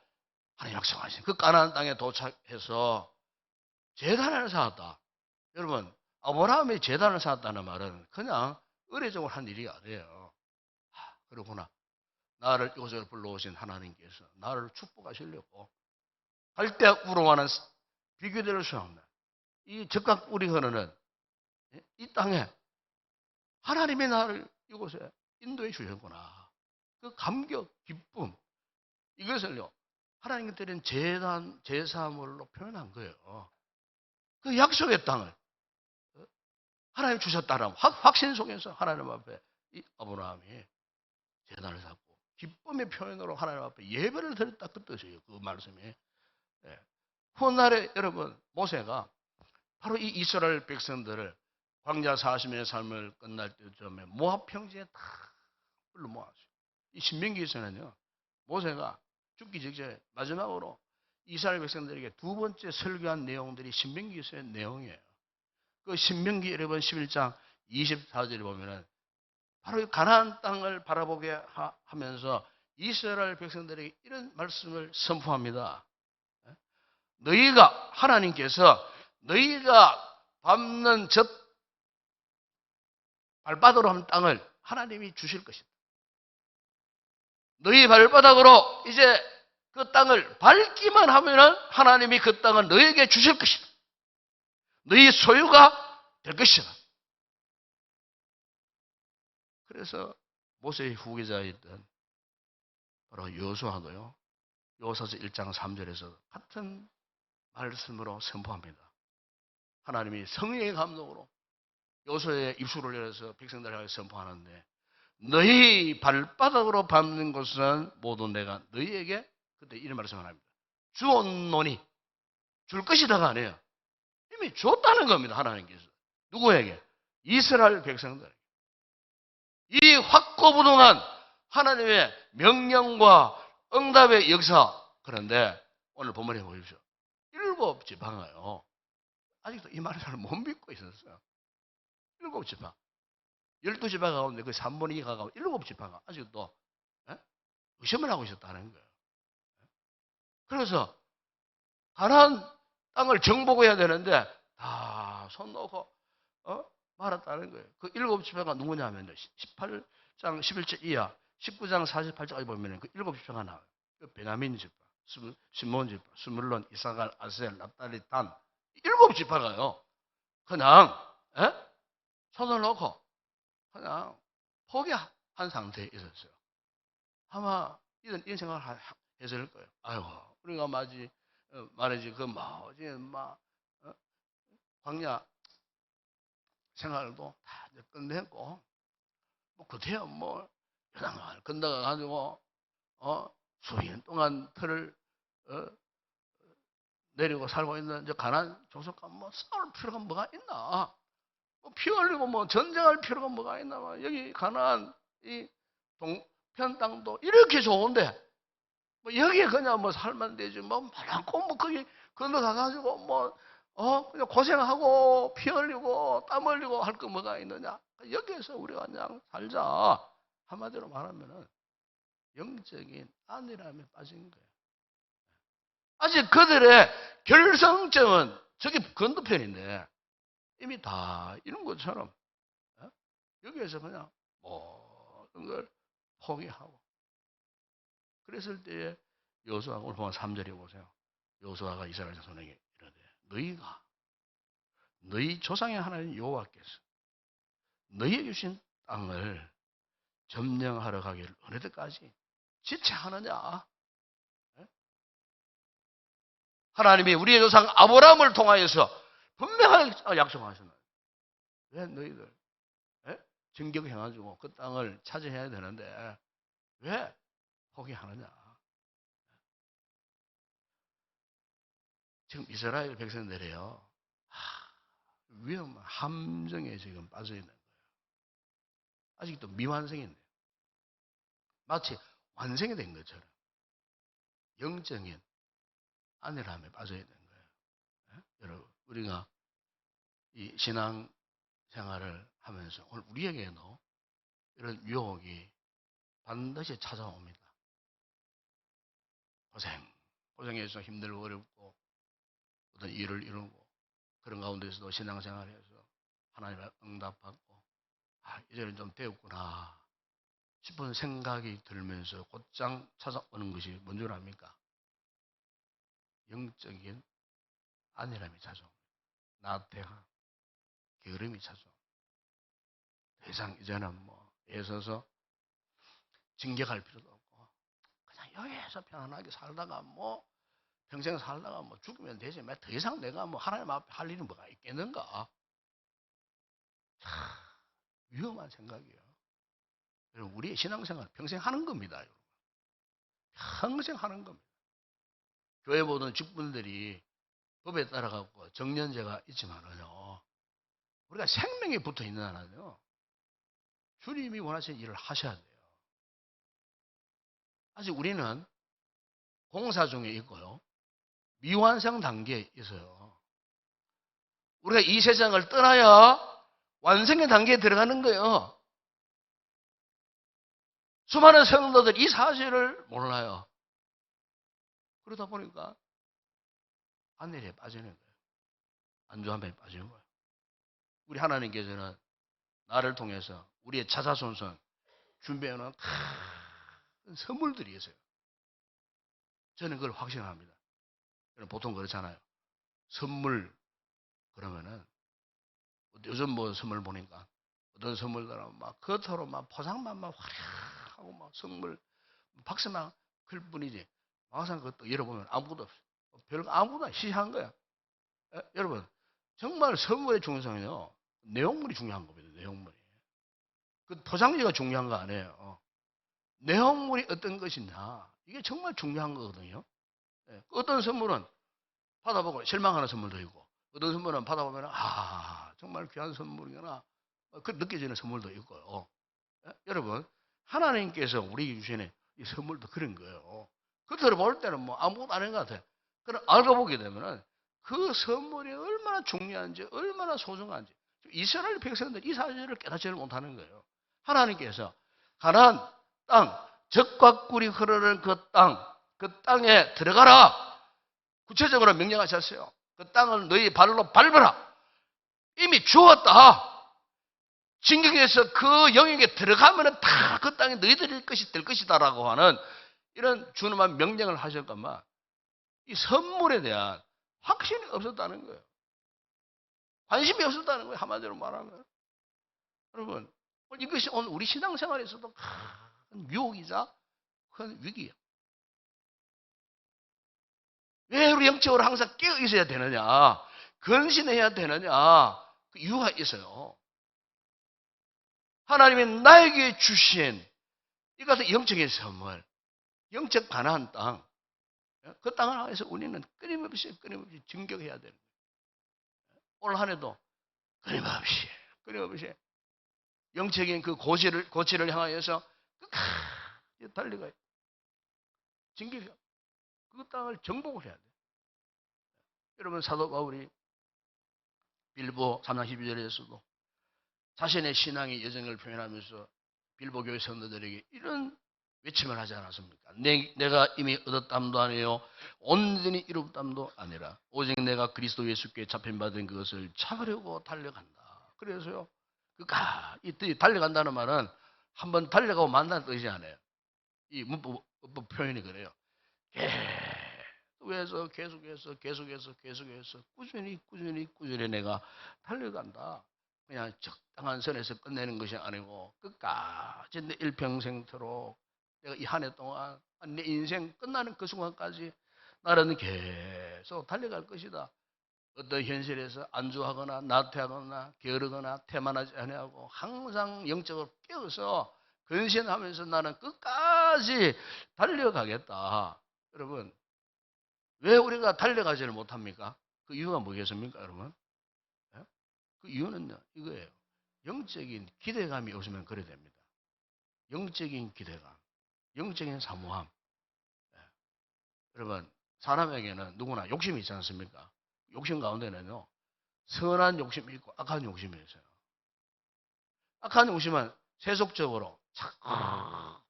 하나님 약속하신 그 가나안 땅에 도착해서 제단을 쌓았다. 여러분, 아브라함이 제단을 쌓았다는 말은 그냥 의례적으로 한 일이 아니에요. 그러구나. 나를 이곳에 불러오신 하나님께서 나를 축복하시려고 갈대 우로와는 비교될 수 없는 이 적각 우리 흐르는 이 땅에 하나님이 나를 이곳에 인도해 주셨구나. 그 감격, 기쁨, 이것을요, 하나님께 드린 제단, 제사물로 표현한 거예요. 그 약속의 땅을 하나님 주셨다는 확신 속에서 하나님 앞에 이 아브라함이 제단을 쌓고 기쁨의 표현으로 하나님 앞에 예배를 드렸다, 그 뜻이에요. 그 말씀이. 예. 훗날에 여러분, 모세가 바로 이 이스라엘 백성들을 광야 40년의 삶을 끝날 때쯤에 모압 평지에 다 불러 모았어요. 이 신명기에서는요, 모세가 죽기 직전에 마지막으로 이스라엘 백성들에게 두 번째 설교한 내용들이 신명기에서의 내용이에요. 그 신명기 여러분 11장 24절에 보면은 바로 이 가나안 땅을 바라보게 하면서 이스라엘 백성들에게 이런 말씀을 선포합니다. 너희가, 하나님께서 너희가 밟는 저 발바닥으로 한 땅을 하나님이 주실 것이다. 너희 발바닥으로 이제 그 땅을 밟기만 하면은 하나님이 그 땅을 너희에게 주실 것이다. 너희 소유가 될 것이다. 그래서 모세의 후계자였던 바로 여호수아도요, 여호수아서 1장 3절에서 같은 말씀으로 선포합니다. 하나님이 성령의 감동으로 여호수아의 입술을 열어서 백성들을 향해 선포하는데, 너희 발바닥으로 밟는 것은 모두 내가 너희에게, 그때 이런 말씀을 합니다. 주었노니, 줄 것이다가 아니에요. 이미 줬다는 겁니다. 하나님께서. 누구에게? 이스라엘 백성들에게. 이 확고부동한 하나님의 명령과 응답의 역사. 그런데 오늘 본문에 보십시오. 7지파가요, 아직도 이 말을 잘 못 믿고 있었어요. 7지파. 12지파 가운데 그 3분의 2가 가고 7지파가 아직도 의심을 하고 있었다는 거예요. 그래서 가나안 땅을 정복해야 되는데 다 손 놓고 말았다는 거예요. 그 7지파가 누구냐면 18장 11절 이하 19장 48절까지 보면 그 7지파가 나와요. 그 베냐민 지파, 시몬 지파, 스물론, 이사갈, 아셀, 납달리, 단 7지파가요 그냥 손을 놓고 그냥 포기한 상태에 있었어요. 아마 이런 생각을 했을 거예요. 아이고, 우리가 말이지 그 광야 생활도 다 끝냈고, 그때야 여당을 건너가 가지고 수년 동안 털을 내리고 살고 있는 저 가나안 족속과 싸울 필요가 뭐가 있나? 피 흘리고 전쟁할 필요가 뭐가 있나? 여기 가나안 이 동편 땅도 이렇게 좋은데 여기에 그냥 살면 되지 많고 거기 건너가 가지고 그냥 고생하고 피 흘리고 땀 흘리고 할 거 뭐가 있느냐? 여기에서 우리가 그냥 살자. 한마디로 말하면은 영적인 안일함에 빠진 거예요. 아직 그들의 결성점은 저기 건너편인데 이미 다 이런 것처럼 여기에서 그냥 모든 걸 포기하고, 그랬을 때에 여호수아가 오늘 보면 3절에 보세요. 여호수아가 이스라엘 자손에게 이르되 너희가 너희 조상의 하나님 여호와께서 너희에게 주신 땅을 점령하러 가기를 어느 때까지 지체하느냐? 하나님이 우리의 조상 아브라함을 통하여서 분명하게 약속하셨나요? 왜 너희들 진격해가지고 그 땅을 차지해야 되는데 왜 포기하느냐? 지금 이스라엘 백성들이요, 위험한 함정에 지금 빠져 있는 거예요. 아직도 미완성인데 마치 완성이 된 것처럼 영적인 안일함에 빠져 있는 거예요. 여러분, 우리가 이 신앙 생활을 하면서 오늘 우리에게도 이런 유혹이 반드시 찾아옵니다. 고생해서 힘들고 어렵고 어떤 일을 이루고 그런 가운데서도 신앙생활에서 하나님의 응답받고 이제는 좀 되었구나 싶은 생각이 들면서 곧장 찾아오는 것이 뭔 줄 압니까? 영적인 안일함이 찾아옵니다. 나태함, 게으름이 찾아옵니다. 더 이상 이제는 뭐 애써서 징계할 필요도 없고 그냥 여기에서 편안하게 살다가 뭐 평생 살다가 뭐 죽으면 되지 더 이상 내가 뭐 하나님 앞에 할 일이 뭐가 있겠는가? 참 위험한 생각이에요. 여러분, 우리의 신앙생활 평생 하는 겁니다. 여러분. 평생 하는 겁니다. 교회 보던 직분들이 법에 따라 갖고 정년제가 있지만은요, 우리가 생명이 붙어 있는 한은요, 주님이 원하시는 일을 하셔야 돼요. 아직 우리는 공사 중에 있고요, 미완성 단계에 있어요. 우리가 이 세상을 떠나야 완성의 단계에 들어가는 거예요. 수많은 성도들 이 사실을 몰라요. 그러다 보니까 안일에 빠지는 거예요. 안주함에 빠지는 거예요. 우리 하나님께서는 나를 통해서 우리의 자자손손 준비해놓은 큰 선물들이 있어요. 저는 그걸 확신합니다. 보통 그렇잖아요. 선물 그러면은 요즘 뭐 선물 보니까 어떤 선물들은 막 겉으로 막 포장만 막 화려하고 막 선물 박스만 클 뿐이지 막상 그것도 열어보면 아무것도 없어요. 별거 아무것도 시시한 거야. 여러분 정말 선물의 중요성은요 내용물이 중요한 겁니다. 내용물이 그 포장지가 중요한 거 아니에요. 내용물이 어떤 것이냐 이게 정말 중요한 거거든요. 어떤 선물은 받아보고 실망하는 선물도 있고 어떤 선물은 받아보면 정말 귀한 선물이구나 그 느껴지는 선물도 있고요. 여러분 하나님께서 우리 주시는 이 선물도 그런 거예요. 겉으로 볼 때는 뭐 아무것도 아닌 것 같아요. 그럼 알고 보게 되면은 그 선물이 얼마나 중요한지 얼마나 소중한지 이스라엘 백성들이 이 사실을 깨닫지를 못하는 거예요. 하나님께서 가나안 땅 젖과 꿀이 흐르는 그 땅에 들어가라 구체적으로 명령하셨어요. 그 땅을 너희 발로 밟아라. 이미 주었다. 진경에서 그 영역에 들어가면 다 그 땅이 너희들의 것이 될 것이다라고 하는 이런 주님한 명령을 하셨건만 이 선물에 대한 확신이 없었다는 거예요. 관심이 없었다는 거예요. 한마디로 말하면. 여러분, 이것이 오늘 우리 신앙생활에서도 큰 유혹이자 큰 위기예요. 왜 우리 영적으로 항상 깨어 있어야 되느냐? 근신해야 되느냐? 그 이유가 있어요. 하나님이 나에게 주신 이것은 영적인 선물, 영적 가나안 땅, 그 땅을 향해서 우리는 끊임없이 진격해야 되는 거예요. 오늘 한 해도 끊임없이 영적인 그 고치를 향하여서 끝까지 달려가요. 진격해요. 그 땅을 정복을 해야 돼요. 여러분 사도 바울이 빌보 3장 12절에서도 자신의 신앙의 여정을 표현하면서 빌보 교회 성도들에게 이런 외침을 하지 않았습니까? 내가 이미 얻었담도 아니요 온전히 이뤘담도 아니라 오직 내가 그리스도 예수께 잡힌받은 그것을 찾으려고 달려간다. 그래서요 이 달려간다는 말은 한번 달려가고 만다는 뜻이 아니에요. 이 문법 표현이 그래요. 계속해서 꾸준히 내가 달려간다. 그냥 적당한 선에서 끝내는 것이 아니고 끝까지 내 일평생토록 내가 이 한 해 동안 내 인생 끝나는 그 순간까지 나는 계속 달려갈 것이다. 어떤 현실에서 안주하거나 나태하거나 게으르거나 태만하지 아니하고 항상 영적으로 깨어서 근신하면서 나는 끝까지 달려가겠다. 여러분 왜 우리가 달려가지를 못합니까? 그 이유가 뭐겠습니까, 여러분? 그 이유는요, 이거예요. 영적인 기대감이 없으면 그래 됩니다. 영적인 기대감, 영적인 사모함. 여러분, 사람에게는 누구나 욕심이 있지 않습니까? 욕심 가운데는요, 선한 욕심이 있고 악한 욕심이 있어요. 악한 욕심은 세속적으로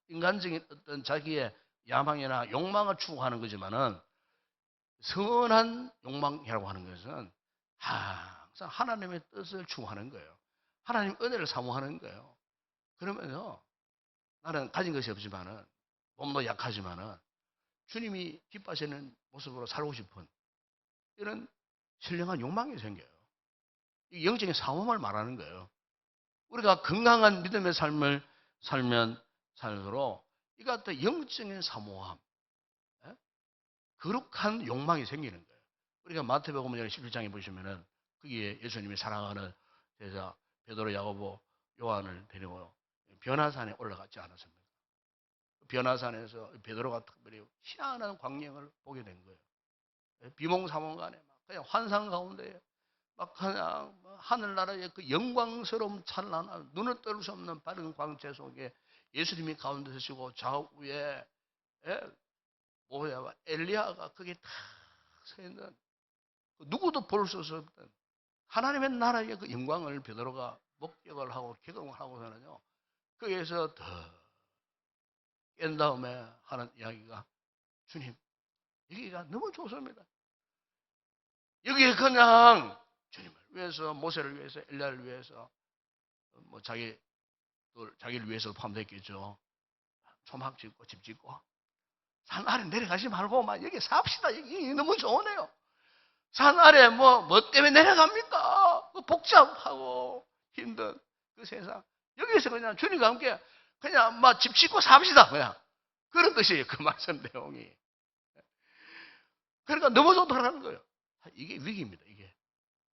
인간적인 어떤 자기의 야망이나 욕망을 추구하는 거지만은, 선한 욕망이라고 하는 것은 항상 하나님의 뜻을 추구하는 거예요. 하나님 은혜를 사모하는 거예요. 그러면서 나는 가진 것이 없지만은, 몸도 약하지만은 주님이 기뻐하시는 모습으로 살고 싶은 이런 신령한 욕망이 생겨요. 이 영적인 사모함을 말하는 거예요. 우리가 건강한 믿음의 삶을 살면 살도록 이 같은 영적인 사모함, 거룩한 욕망이 생기는 거예요. 우리가 마태복음 17장에 보시면은 거기에 예수님이 사랑하는 제자 베드로, 야고보, 요한을 데리고 변화산에 올라갔지 않았습니까? 변화산에서 베드로가 특별히 희한한 광경을 보게 된 거예요. 비몽사몽간에 막 그냥 환상 가운데 막 그냥 하늘나라의 그 영광스러움 찬란한 눈을 뗄 수 없는 밝은 광채 속에 예수님이 가운데 서시고 좌우에 모세와 엘리야가 거기에 탁 서 있는, 누구도 볼 수 없던 하나님의 나라의 그 영광을 베드로가 목격을 하고 기동을 하고서는요, 거기에서 더 깬 다음에 하는 이야기가, 주님, 여기가 너무 좋습니다. 여기에 그냥 주님을 위해서, 모세를 위해서, 엘리야를 위해서, 뭐 자기를 위해서 포함됐겠죠. 초막 짓고 집 짓고 산 아래 내려가지 말고 막 여기 삽시다. 여기 너무 좋으네요. 산 아래 뭐 때문에 내려갑니까? 복잡하고 힘든 그 세상. 여기서 그냥 주님과 함께 그냥 막 집 짓고 삽시다. 그냥 그런 뜻이에요. 그 말씀 내용이. 그러니까 너무 좋다는 거예요. 이게 위기입니다. 이게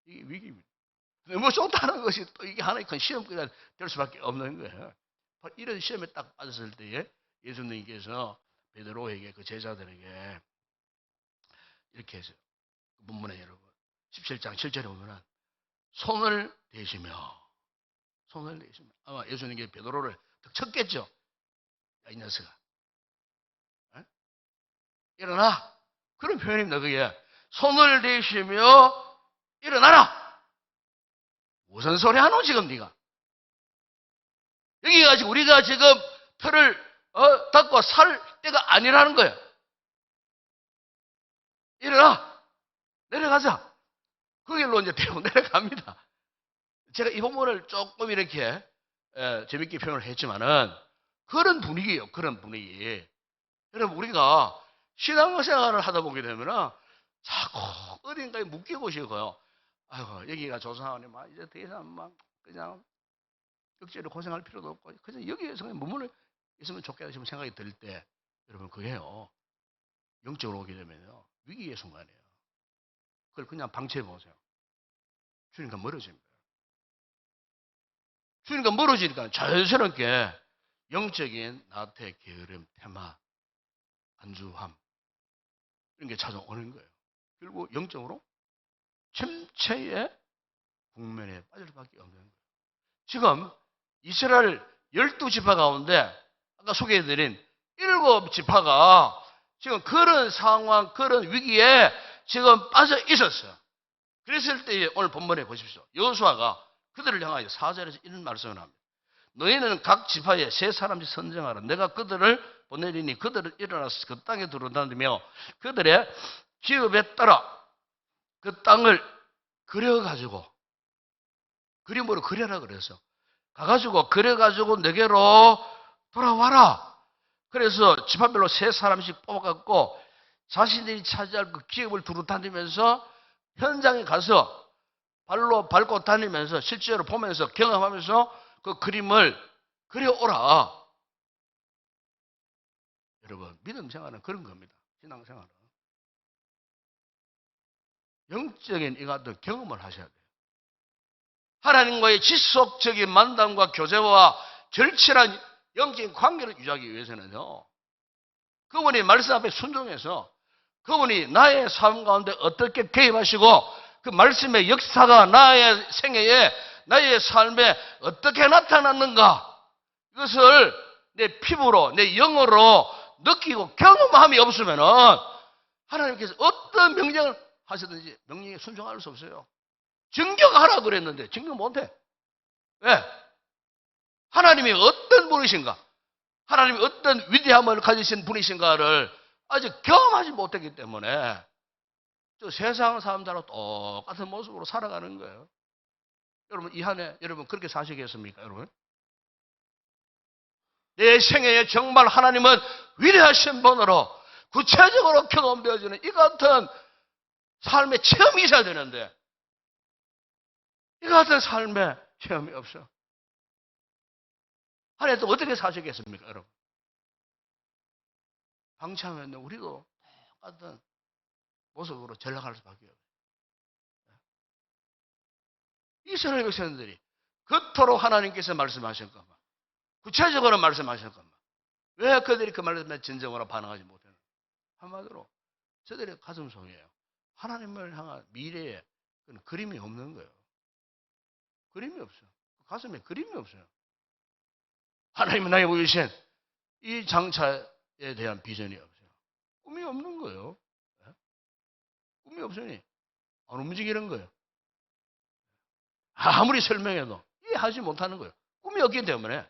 위기입니다. 너무 좋다는 것이 또 이게 하나의 큰 시험거리가 될 수밖에 없는 거예요. 이런 시험에 딱 빠졌을 때에 예수님께서 베드로에게, 그 제자들에게 이렇게 해서, 본문에 여러분 17장 7절에 보면은 손을 대시며 아마 예수님께 베드로를 쳤겠죠. 야, 이 녀석아, 일어나. 그런 표현입니다. 그게 손을 대시며 일어나라. 무슨 소리 하노 지금 네가? 여기가 지금 우리가 지금 털을 닦고 살 때가 아니라는 거예요. 일어나. 내려가자. 그 길로 이제 데리고 내려갑니다. 제가 이 본문을 조금 이렇게 재밌게 표현을 했지만은 그런 분위기예요. 그런 분위기. 여러분, 우리가 신앙생활을 하다 보게 되면은 자꾸 어딘가에 묶이고 싶어요. 아이고, 여기가 조상하니 막 이제 더 이상 막 그냥 억지로 고생할 필요도 없고 그냥 여기에서 그냥 머물러 있으면 좋겠다 싶은 생각이 들 때, 여러분, 그게요, 영적으로 오게 되면요, 위기의 순간이에요. 그걸 그냥 방치해 보세요. 주님과 멀어집니다. 주님과 멀어지니까 자연스럽게 영적인 나태의 게으름, 태마, 안주함, 이런 게 찾아오는 거예요. 결국 영적으로 침체의 국면에 빠질 수밖에 없는 거예요. 지금 이스라엘 12지파 가운데 아까 소개해드린 7지파가 지금 그런 상황, 그런 위기에 지금 빠져 있었어요. 그랬을 때 오늘 본문에 보십시오. 여호수아가 그들을 향하여 4절에서 이런 말씀을 합니다. 너희는 각 지파에 3사람씩 선정하라. 내가 그들을 보내리니 그들을 일어나서 그 땅에 들어다니며 그들의 기업에 따라 그 땅을 그려가지고, 그림으로 그려라 그래서 가가지고 그려가지고 내게로 돌아와라. 그래서 지파별로 3사람씩 뽑아갖고 자신들이 차지할 그 기업을 두루 다니면서 현장에 가서 발로 밟고 다니면서 실제로 보면서 경험하면서 그 그림을 그려오라. 여러분, 믿음 생활은 그런 겁니다. 신앙 생활은. 영적인 이 같은 경험을 하셔야 돼요. 하나님과의 지속적인 만남과 교제와 절실한 영적인 관계를 유지하기 위해서는요, 그분이 말씀 앞에 순종해서 그분이 나의 삶 가운데 어떻게 개입하시고 그 말씀의 역사가 나의 생애에, 나의 삶에 어떻게 나타났는가, 이것을 내 피부로, 내 영으로 느끼고 경험함이 없으면은 하나님께서 어떤 명령을 하시든지 명령에 순종할 수 없어요. 증거하라 그랬는데 증거 못해. 왜? 하나님이 어떤 분이신가? 하나님이 어떤 위대함을 가지신 분이신가를 아직 경험하지 못했기 때문에 저 세상 사람들하고 똑같은 모습으로 살아가는 거예요. 여러분 이 한 해 여러분 그렇게 사시겠습니까? 여러분? 내 생애에 정말 하나님은 위대하신 분으로 구체적으로 경험되어지는 이 같은 삶의 체험이 있어야 되는데 이 같은 삶의 체험이 없어. 한 해 또 어떻게 사시겠습니까, 여러분? 방치하면 우리도 똑같은 모습으로 전락할 수밖에 없어요. 이스라엘 백성들이 그토록 하나님께서 말씀하신 것만, 구체적으로 말씀하신 것만, 왜 그들이 그 말씀에 진정으로 반응하지 못했는가? 한마디로 저들의 가슴 속에 하나님을 향한 미래에 그런 그림이 없는 거예요. 그림이 없어요. 가슴에 그림이 없어요. 하나님은 나에게 보여주신 이 장차에 대한 비전이 없어요. 꿈이 없는 거예요. 꿈이 없으니 안 움직이는 거예요. 아무리 설명해도 이해하지 못하는 거예요. 꿈이 없기 때문에.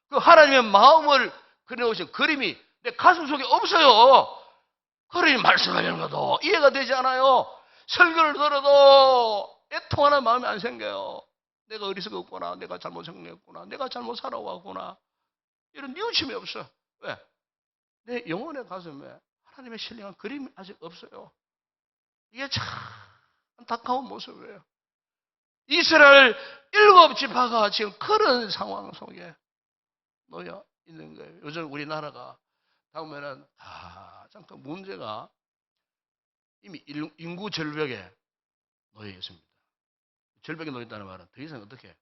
그 하나님의 마음을 그려오신 그림이 내 가슴 속에 없어요. 그러니 말씀하려는 것도 이해가 되지 않아요. 설교를 들어도 애통하는 마음이 안 생겨요. 내가 어리석었구나, 내가 잘못 생각했구나, 내가 잘못 살아왔구나, 이런 뉘우침이 없어. 왜? 내 영혼의 가슴에 하나님의 신령한 그림이 아직 없어요. 이게 참 안타까운 모습이에요. 이스라엘 7지파가 지금 그런 상황 속에 놓여 있는 거예요. 요즘 우리나라가 보면은 가장 큰 문제가 이미 인구 절벽에 놓여 있습니다. 절벽에 놓여 있다는 말은 더 이상 어떻게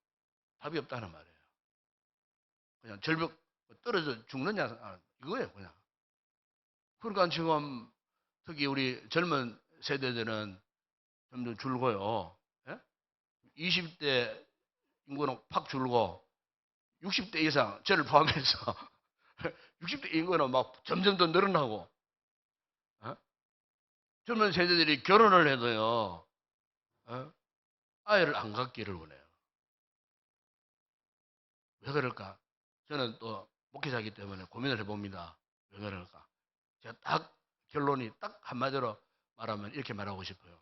답이 없다는 말이에요. 그냥 절벽 떨어져 죽느냐 이거예요, 그냥. 그러니까 지금 특히 우리 젊은 세대들은 점점 줄고요. 20대 인구는 팍 줄고 60대 이상 저를 포함해서 60대 인구는 막 점점 더 늘어나고 젊은 세대들이 결혼을 해도요 아이를 안 갖기를 원해요. 왜 그럴까? 저는 또 목회자이기 때문에 고민을 해봅니다. 왜 그럴까? 제가 딱 결론이 딱 한마디로 말하면 이렇게 말하고 싶어요.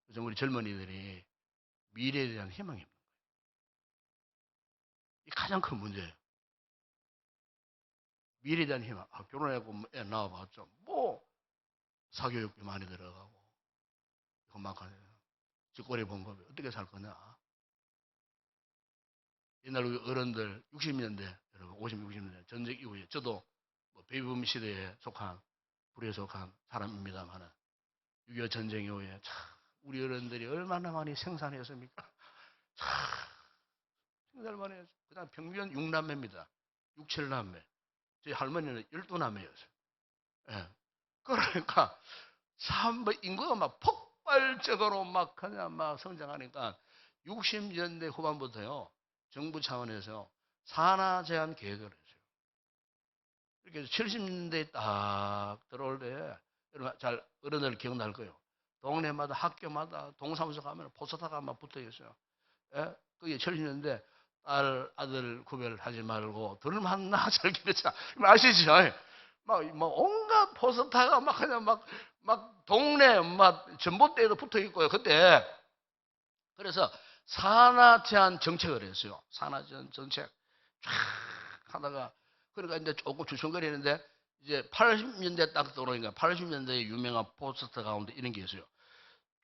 요즘 우리 젊은이들이 미래에 대한 희망이 없는 거예요. 이 가장 큰 문제예요. 미래에 대한 희망. 결혼하고 애 낳아봤죠. 뭐 사교육비 많이 들어가고 그만큼 직거래 봉급이 어떻게 살 거냐. 옛날 우리 어른들 60년대, 여러분 50, 60년대 전쟁 이후에 저도 뭐 베이비붐 시대에 속한 불에 속한 사람입니다만은 6.25 전쟁 이후에 참 우리 어른들이 얼마나 많이 생산했습니까? 참 생산을 많이 했어요. 그다음 평균 6남매입니다. 6, 7남매. 저희 할머니는 12남매였어요. 예. 그러니까 참 인구가 막 폭발적으로 막 그냥 막 성장하니까 60년대 후반부터요. 정부 차원에서 산하 제한 계획을 했어요. 이렇게 70년대에 딱 들어올 때 여러분 잘 어른들 기억날 거예요. 동네마다 학교마다 동사무소 가면 포스터가 막 붙어 있어요. 예? 그게 70년대 딸 아들 구별하지 말고 둘만 나 잘 기르자. 아시죠? 막 온갖 포스터가 막 그냥 막 동네 막 전봇대에도 붙어 있고요. 그때 그래서 산하 제한 정책을 했어요. 산하 제한 정책 쫙 하다가 그러니까 이제 조금 주춤거리는데 이제 80년대 딱 들어오니까 80년대의 유명한 포스터 가운데 이런 게 있어요.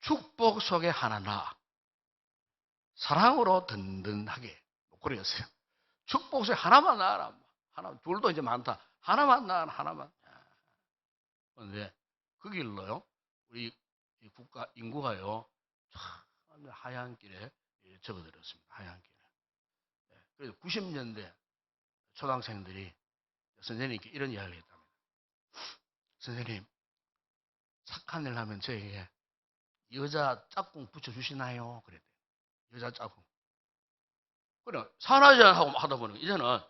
축복 속에 하나나 사랑으로 든든하게 그랬어요. 축복 속에 하나만 낳아라. 하나 둘도 이제 많다. 하나만 낳아라. 하나만. 그런데 그 길로요. 우리 국가 인구가요. 하얀 길에 접어들었습니다. 하얀 길에. 그래서 90년대 초등학생들이 선생님께 이런 이야기를 했답니다. 선생님, 착한 일 하면 저에게 여자 짝꿍 붙여주시나요? 그랬대요. 여자 짝꿍. 그래, 산하제한하고 하다 보니까 이제는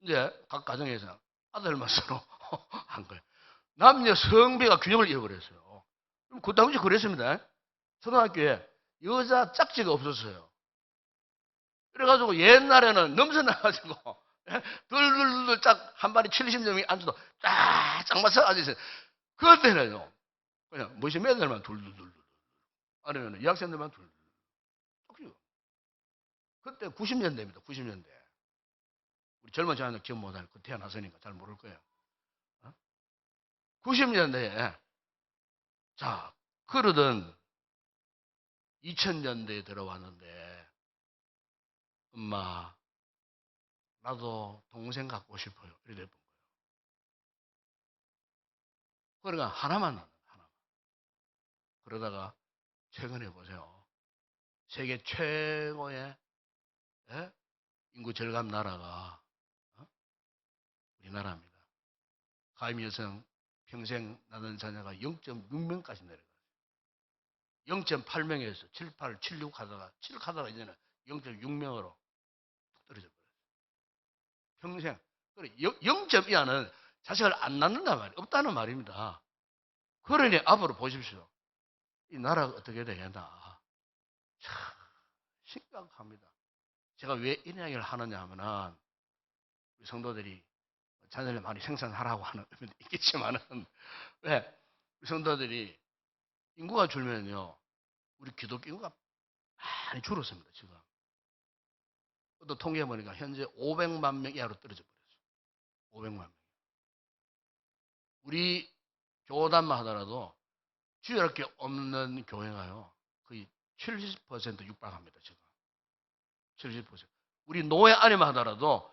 이제 각 가정에서 아들만 서로 한 거예요. 남녀 성비가 균형을 잃어버렸어요. 그 당시 그랬습니다. 초등학교에 여자 짝지가 없었어요. 그래가지고 옛날에는 넘쳐나가지고 둘둘둘 짝 한 발이 70명이 앉아도 쫙 맞서 앉아있어요. 그때는요 그냥 무슨 애들만 둘둘둘 아니면 여학생들만 둘둘. 그때 90년대입니다. 90년대. 우리 젊은 자녀들 기억 못할 그 태어났으니까 잘 모를 거예요. 90년대에 자 그러던 2000년대에 들어왔는데 엄마 나도 동생 갖고 싶어요. 이래 본 거예요. 그러니까 하나만 낳는 하나만. 그러다가 최근에 보세요. 세계 최고의 인구 절감 나라가 우리나라입니다. 가임 여성 평생 낳는 자녀가 0.6명까지 내려갔어요. 0.8명에서 7, 8, 7, 6 하다가 7 하다가 이제는 0.6명으로 툭 떨어져 버렸어요. 평생. 0점 이하는 자식을 안 낳는단 말이에요. 없다는 말입니다. 그러니 앞으로 보십시오. 이 나라가 어떻게 되겠나. 참 심각합니다. 제가 왜 이런 이야기를 하느냐 하면은 우리 성도들이 자녀를 많이 생산하라고 하는 의미도 있겠지만은 왜? 우리 성도들이 인구가 줄면요 우리 기독교 인구가 많이 줄었습니다. 지금 또 통계해 보니까 현재 500만 명 이하로 떨어져 버렸어요. 500만 명. 우리 교단만 하더라도 주일학교 없는 교회가요 거의 70% 육박합니다. 지금 70%. 우리 노예 안에만 하더라도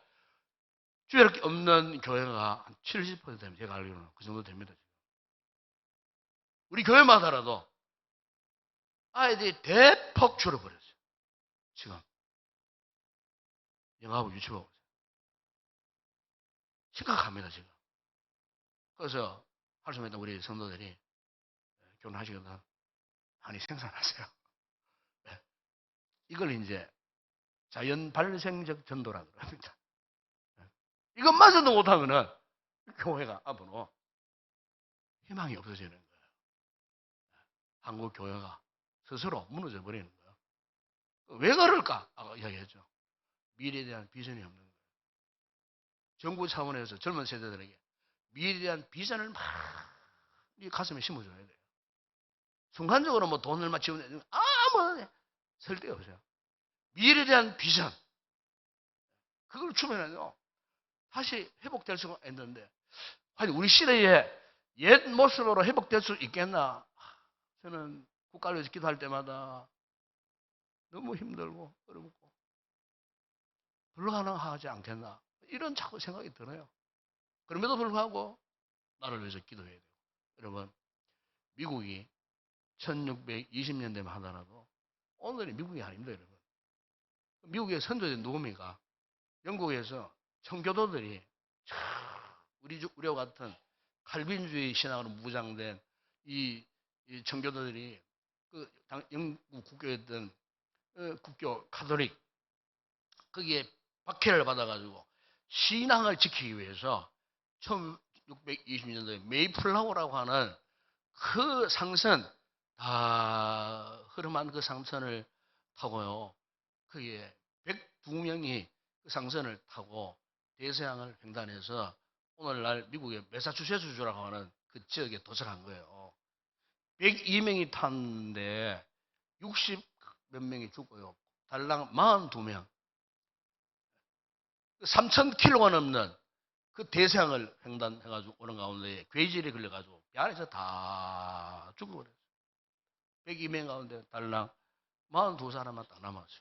주일학교 없는 교회가 한 70% 됩니다. 제가 알기로는 그 정도 됩니다. 지금. 우리 교회만 하더라도 아이들이 대폭 줄어버렸어요. 지금 영하고 유치하고 심각합니다. 지금. 그래서 할 수 있는 우리 성도들이 결혼하시거나 많이 생산하세요. 이걸 이제 자연 발생적 전도라고 합니다. 이것마저도 못하면은 교회가 앞으로 희망이 없어지는 거예요. 한국 교회가 스스로 무너져 버리는 거예요. 왜 그럴까? 아까 이야기했죠. 미래에 대한 비전이 없는 거예요. 정부 차원에서 젊은 세대들에게 미래에 대한 비전을 많이 가슴에 심어줘야 돼요. 순간적으로 뭐 돈을 막 지원해 아무 쓸데가 없어요. 미래에 대한 비전 그걸 주면은요 다시 회복될 수가 있는데 아니 우리 시대에 옛 모습으로 회복될 수 있겠나? 저는 국가를 위해서 기도할 때마다 너무 힘들고 어렵고 불가능하지 않겠나? 이런 자꾸 생각이 들어요. 그럼에도 불구하고 나를 위해서 기도해야 돼요. 여러분 미국이 1620년대만 하더라도 오늘이 미국이 아닙니다. 여러분. 미국의 선조들이 누굽니까? 영국에서 청교도들이 우리와 같은 칼빈주의 신앙으로 무장된 이 청교도들이 그 영국 국교였던 국교 카톨릭 거기에 박해를 받아가지고 신앙을 지키기 위해서 1620년도에 메이플라워라고 하는 그 상선 다 흐름한 그 상선을 타고요. 거기에 102명이 그 상선을 타고 대서양을 횡단해서 오늘날 미국의 매사추세츠주라고 하는 그 지역에 도착한 거예요. 102명이 탔는데 60 몇 명이 죽고요. 달랑 42명. 3,000km가 넘는 그 대서양을 횡단해가지고 오는 가운데 괴질이 걸려가지고 배 안에서 다 죽어버렸어요. 102명 가운데 달랑 42사람만 딱 남았어요.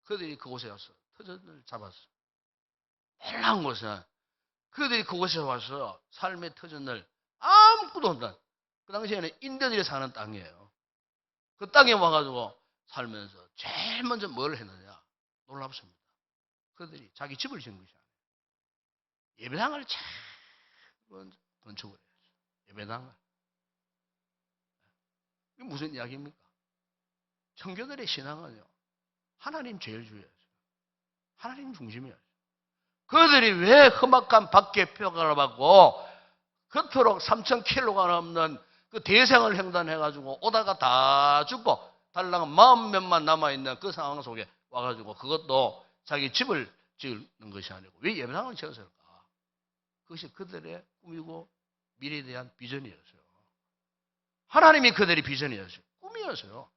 그들이 그곳에 와서 터전을 잡았어요. 놀라운 것은 그들이 그곳에 와서 삶의 터전을 아무것도 없는 그 당시에는 인디언들이 사는 땅이에요. 그 땅에 와가지고 살면서 제일 먼저 뭘 했느냐? 놀랍습니다. 그들이 자기 집을 지은 것이 아니에요. 예배당을 제일 먼저 건축을 했어요. 예배당을. 이게 무슨 이야기입니까? 청교들의 신앙은요. 하나님 제일 중요해요. 하나님 중심이에요. 그들이 왜 험악한 밖에 표가를 받고 그토록 3,000km가 넘는 그 대생을 횡단해가지고 오다가 다 죽고 달랑 40명만 남아있는 그 상황 속에 와가지고 그것도 자기 집을 지는 것이 아니고 왜 예배당을 지었을까? 그것이 그들의 꿈이고 미래에 대한 비전이었어요. 하나님이 그들의 비전이었어요. 꿈이었어요.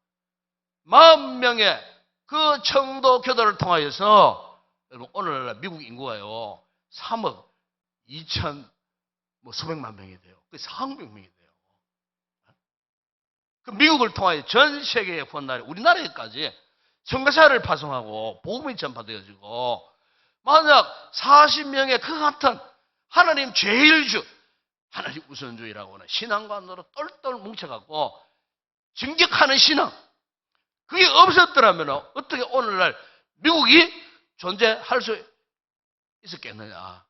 40명의 그 청도 교도를 통하여서 여러분 오늘날 미국 인구가요 3억 2천 뭐 수백만 명이 돼요. 그 4억 명이 돼요. 그 미국을 통하여 전 세계에 후원나라 우리나라에까지 선교사를 파송하고 복음이 전파되어지고 만약 40명의 그 같은 하나님 제일주 하나님 우선주의라고 하는 신앙관으로 똘똘 뭉쳐갖고 진격하는 신앙 그게 없었더라면 어떻게 오늘날 미국이 존재할 수 있었겠느냐.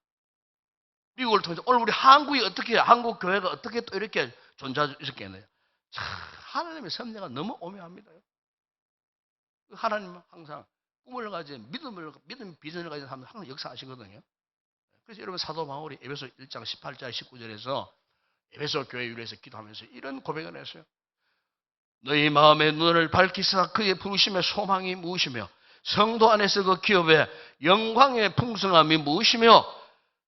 미국을 통해서 오늘 우리 한국이 어떻게 한국 교회가 어떻게 또 이렇게 존재할 수 있었겠느냐. 참 하나님의 섭리가 너무 오묘합니다. 하나님은 항상 꿈을 가진 믿음 비전을 가진 사람은 항상 역사하시거든요. 그래서 여러분 사도 바울이 에베소 1장 18절 19절에서 에베소 교회 위에서 기도하면서 이런 고백을 했어요. 너희 마음의 눈을 밝히사 그의 부르심의 소망이 무엇이며 성도 안에서 그 기업의 영광의 풍성함이 무엇이며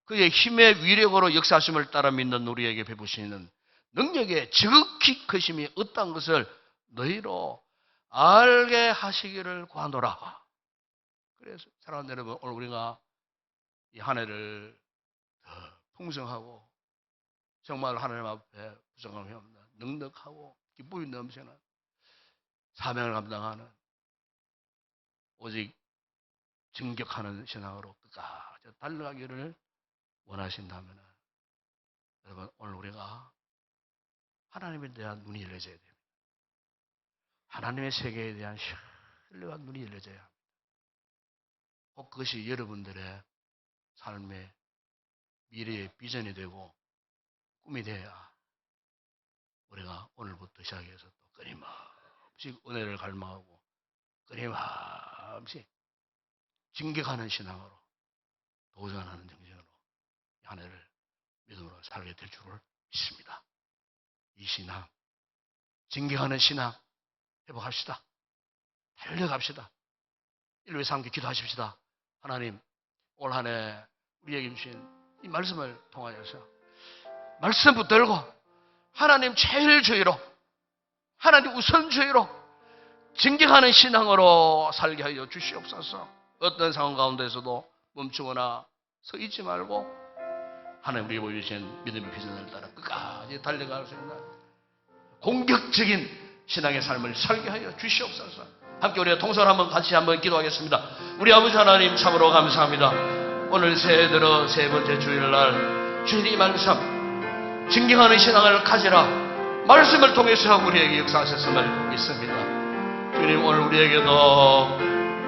그의 힘의 위력으로 역사하심을 따라 믿는 우리에게 베푸시는 능력의 지극히 크심이 어떤 것을 너희로 알게 하시기를 구하노라. 그래서 사랑하는 여러분 오늘 우리가 이 한 해를 더 풍성하고 정말 하나님 앞에 부정함이 없는 넉넉하고 기쁨이 넘치는 사명을 감당하는 오직 진격하는 신앙으로 끝까지 달려가기를 원하신다면 여러분 오늘 우리가 하나님에 대한 눈이 열려져야 됩니다. 하나님의 세계에 대한 신뢰와 눈이 열려져야 합니다. 꼭 그것이 여러분들의 삶의 미래의 비전이 되고 꿈이 되어야 우리가 오늘부터 시작해서 또 끊임없이 은혜를 갈망하고 끊임없이 진격하는 신앙으로 도전하는 정신으로 한 해를 믿음으로 살게 될 줄을 믿습니다. 이 신앙, 진격하는 신앙 회복합시다. 달려갑시다. 일요일 함께 기도하십시다. 하나님 올 한 해 우리에게 주신 이 말씀을 통하여서 말씀 붙들고 하나님 제일주의로 하나님 우선주의로 진격하는 신앙으로 살게 하여 주시옵소서. 어떤 상황 가운데서도 멈추거나 서 있지 말고 하나님 우리에게 보여주신 믿음의 비전을 따라 끝까지 달려갈 수 있는 공격적인 신앙의 삶을 살게 하여 주시옵소서. 함께 우리가 통성을 한번 같이 한번 기도하겠습니다. 우리 아버지 하나님 참으로 감사합니다. 오늘 새해 들어 세 번째 주일날 주님이 말씀 진경하는 신앙을 가지라 말씀을 통해서 우리에게 역사하셨음을 믿습니다. 주님 오늘 우리에게도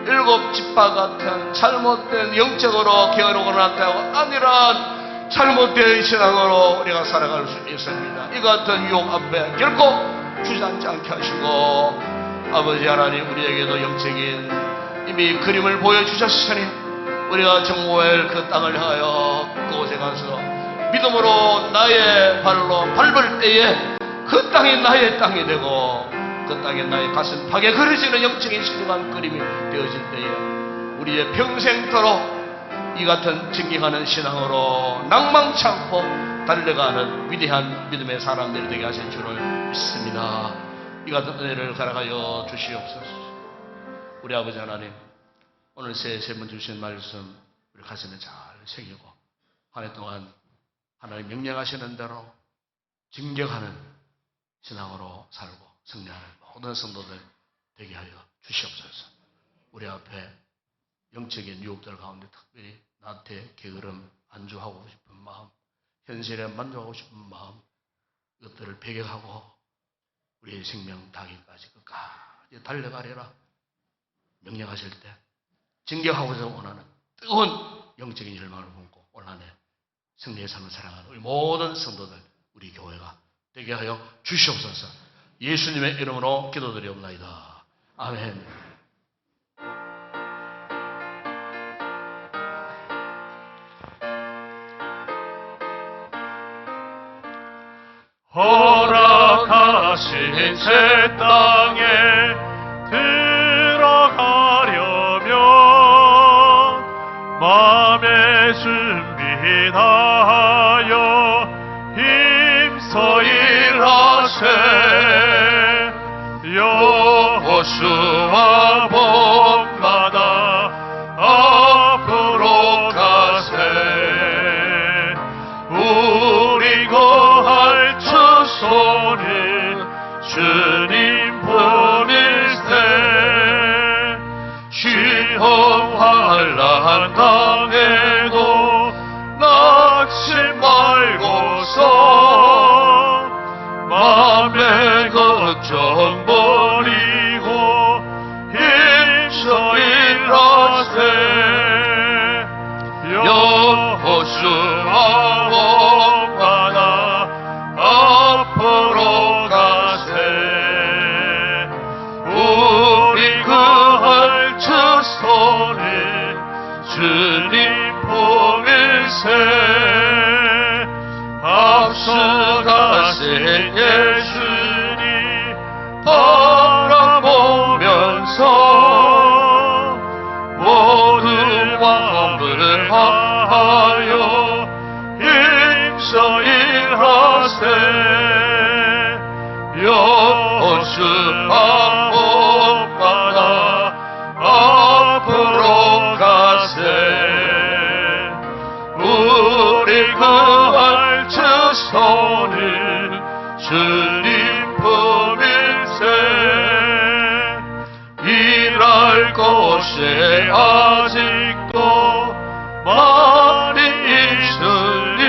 일곱 집과 같은 잘못된 영적으로 게으르거나 때가 아니라 잘못된 신앙으로 우리가 살아갈 수 있습니다. 이 같은 유혹 앞에 결코 주저앉지 않게 하시고 아버지 하나님 우리에게도 영적인 이미 그림을 보여주셨으니 우리가 정보할 그 땅을 향하여 그곳에 가서 믿음으로 나의 발로 밟을 때에 그 땅이 나의 땅이 되고 그 땅에 나의 가슴 팍에 그려지는 영적인 신령한 그림이 되어질 때에 우리의 평생토록 이 같은 진경하는 신앙으로 낭망치 않고 달려가는 위대한 믿음의 사람들이 되게 하실 줄을 믿습니다. 이 같은 은혜를 갈아가여 주시옵소서. 우리 아버지 하나님 오늘 새해 세 번 주신 말씀 우리 가슴에 잘 새기고 한 해 동안 하나님 명령하시는 대로 진격하는 신앙으로 살고 승리하는 모든 성도들 되게 하여 주시옵소서. 우리 앞에 영적인 유혹들 가운데 특별히 나한테 게으름 안주하고 싶은 마음 현실에 만족하고 싶은 마음 이것들을 배격하고 우리의 생명 다기까지 끝까지 달려가리라 명령하실 때 진격하고자 원하는 뜨거운 영적인 열망을 품고 올 한 해 승리의 삶을 살아가는 우리 모든 성도들 우리 교회가 되게 하여 주시옵소서. 예수님의 이름으로 기도드리옵나이다. 아멘. 허락 다시 새 땅에 들어가려면 마음의 준비 다하여 힘써 일하세. 여호수아 본받아 앞으로 가세. 우리 거할 처소는 주님 품일세. 시험 환난 당해도 낙심 말고서 맘의 걱정 버리고 힘써 일하세. 여호수아 본받아 앞으로 가세. 우리 그할 처소는 주님 품일세. 앞서가신 예수님 바라보면서 모든 마음을 하여 힘써 일하세. 여호수아 본받아 앞으로 가세. 우리 그할 처소는 주님 품일세. 일할 곳에 아직도 많이 있으니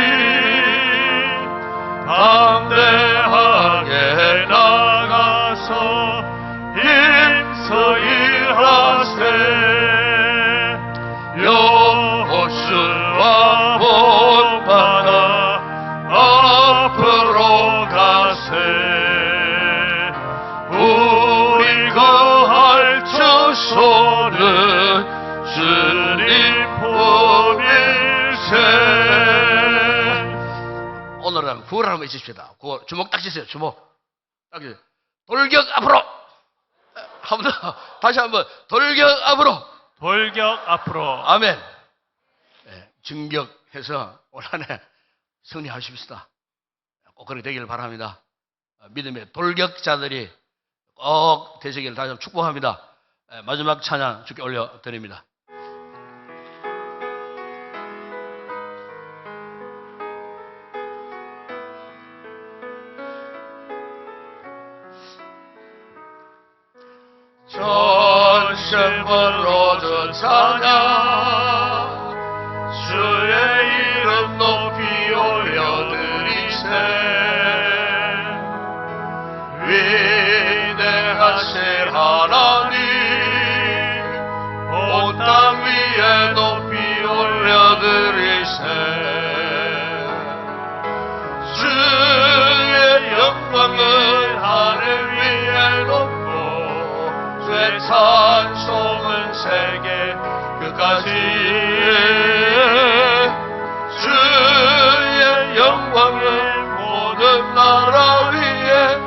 담대하게 나가서 힘써 일하세. 여호수아 본받아 앞으로 가세. 우리 거할 처소는 주님 품일세. 오늘은 구호를 한번 외치십시다. 구호 주먹 딱 치세요. 주먹 딱 치세요. 돌격 앞으로. 한 번 더. 다시 한번 돌격 앞으로. 돌격 앞으로. 아멘. 네, 진격해서 올 한 해 승리하십시다. 꼭 그렇게 되기를 바랍니다. 믿음의 돌격자들이 꼭 되시기를 다시 한번 축복합니다. 마지막 찬양 주께 올려드립니다. 전심으로 전 찬양 주의 이름 높이 올려드리세. 위대하신 하나님 온 땅 위에 높이 올려드리세. 주의 영광을 하늘 위에 높고 주의 찬송은 세계 끝까지. 주의 영광을 모든 나라 위에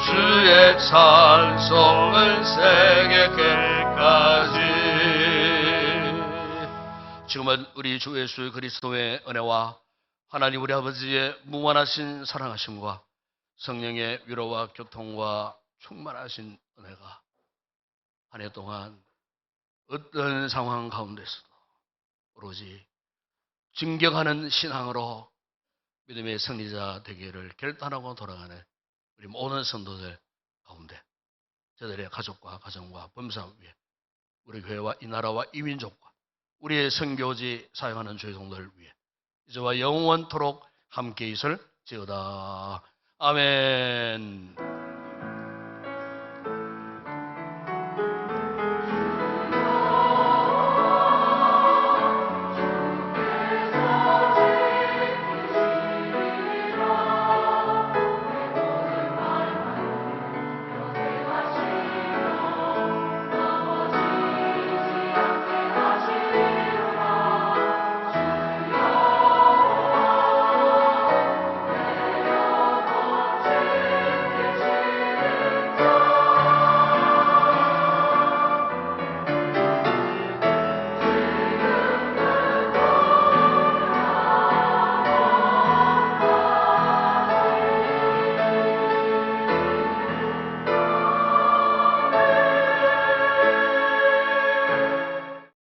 주의 찬송은 세계 끝까지. 지금은 우리 주 예수 그리스도의 은혜와 하나님 우리 아버지의 무한하신 사랑하심과 성령의 위로와 교통과 충만하신 은혜가 한 해 동안 어떤 상황 가운데서도 오로지 진격하는 신앙으로 믿음의 승리자 되기를 결단하고 돌아가는 우리 모든 성도들 가운데 저들의 가족과 가정과 범사 위에 우리 교회와 이 나라와 이 민족과 우리의 선교지 사용하는 주의 종들 위에 이제와 영원토록 함께 있을지어다. 아멘.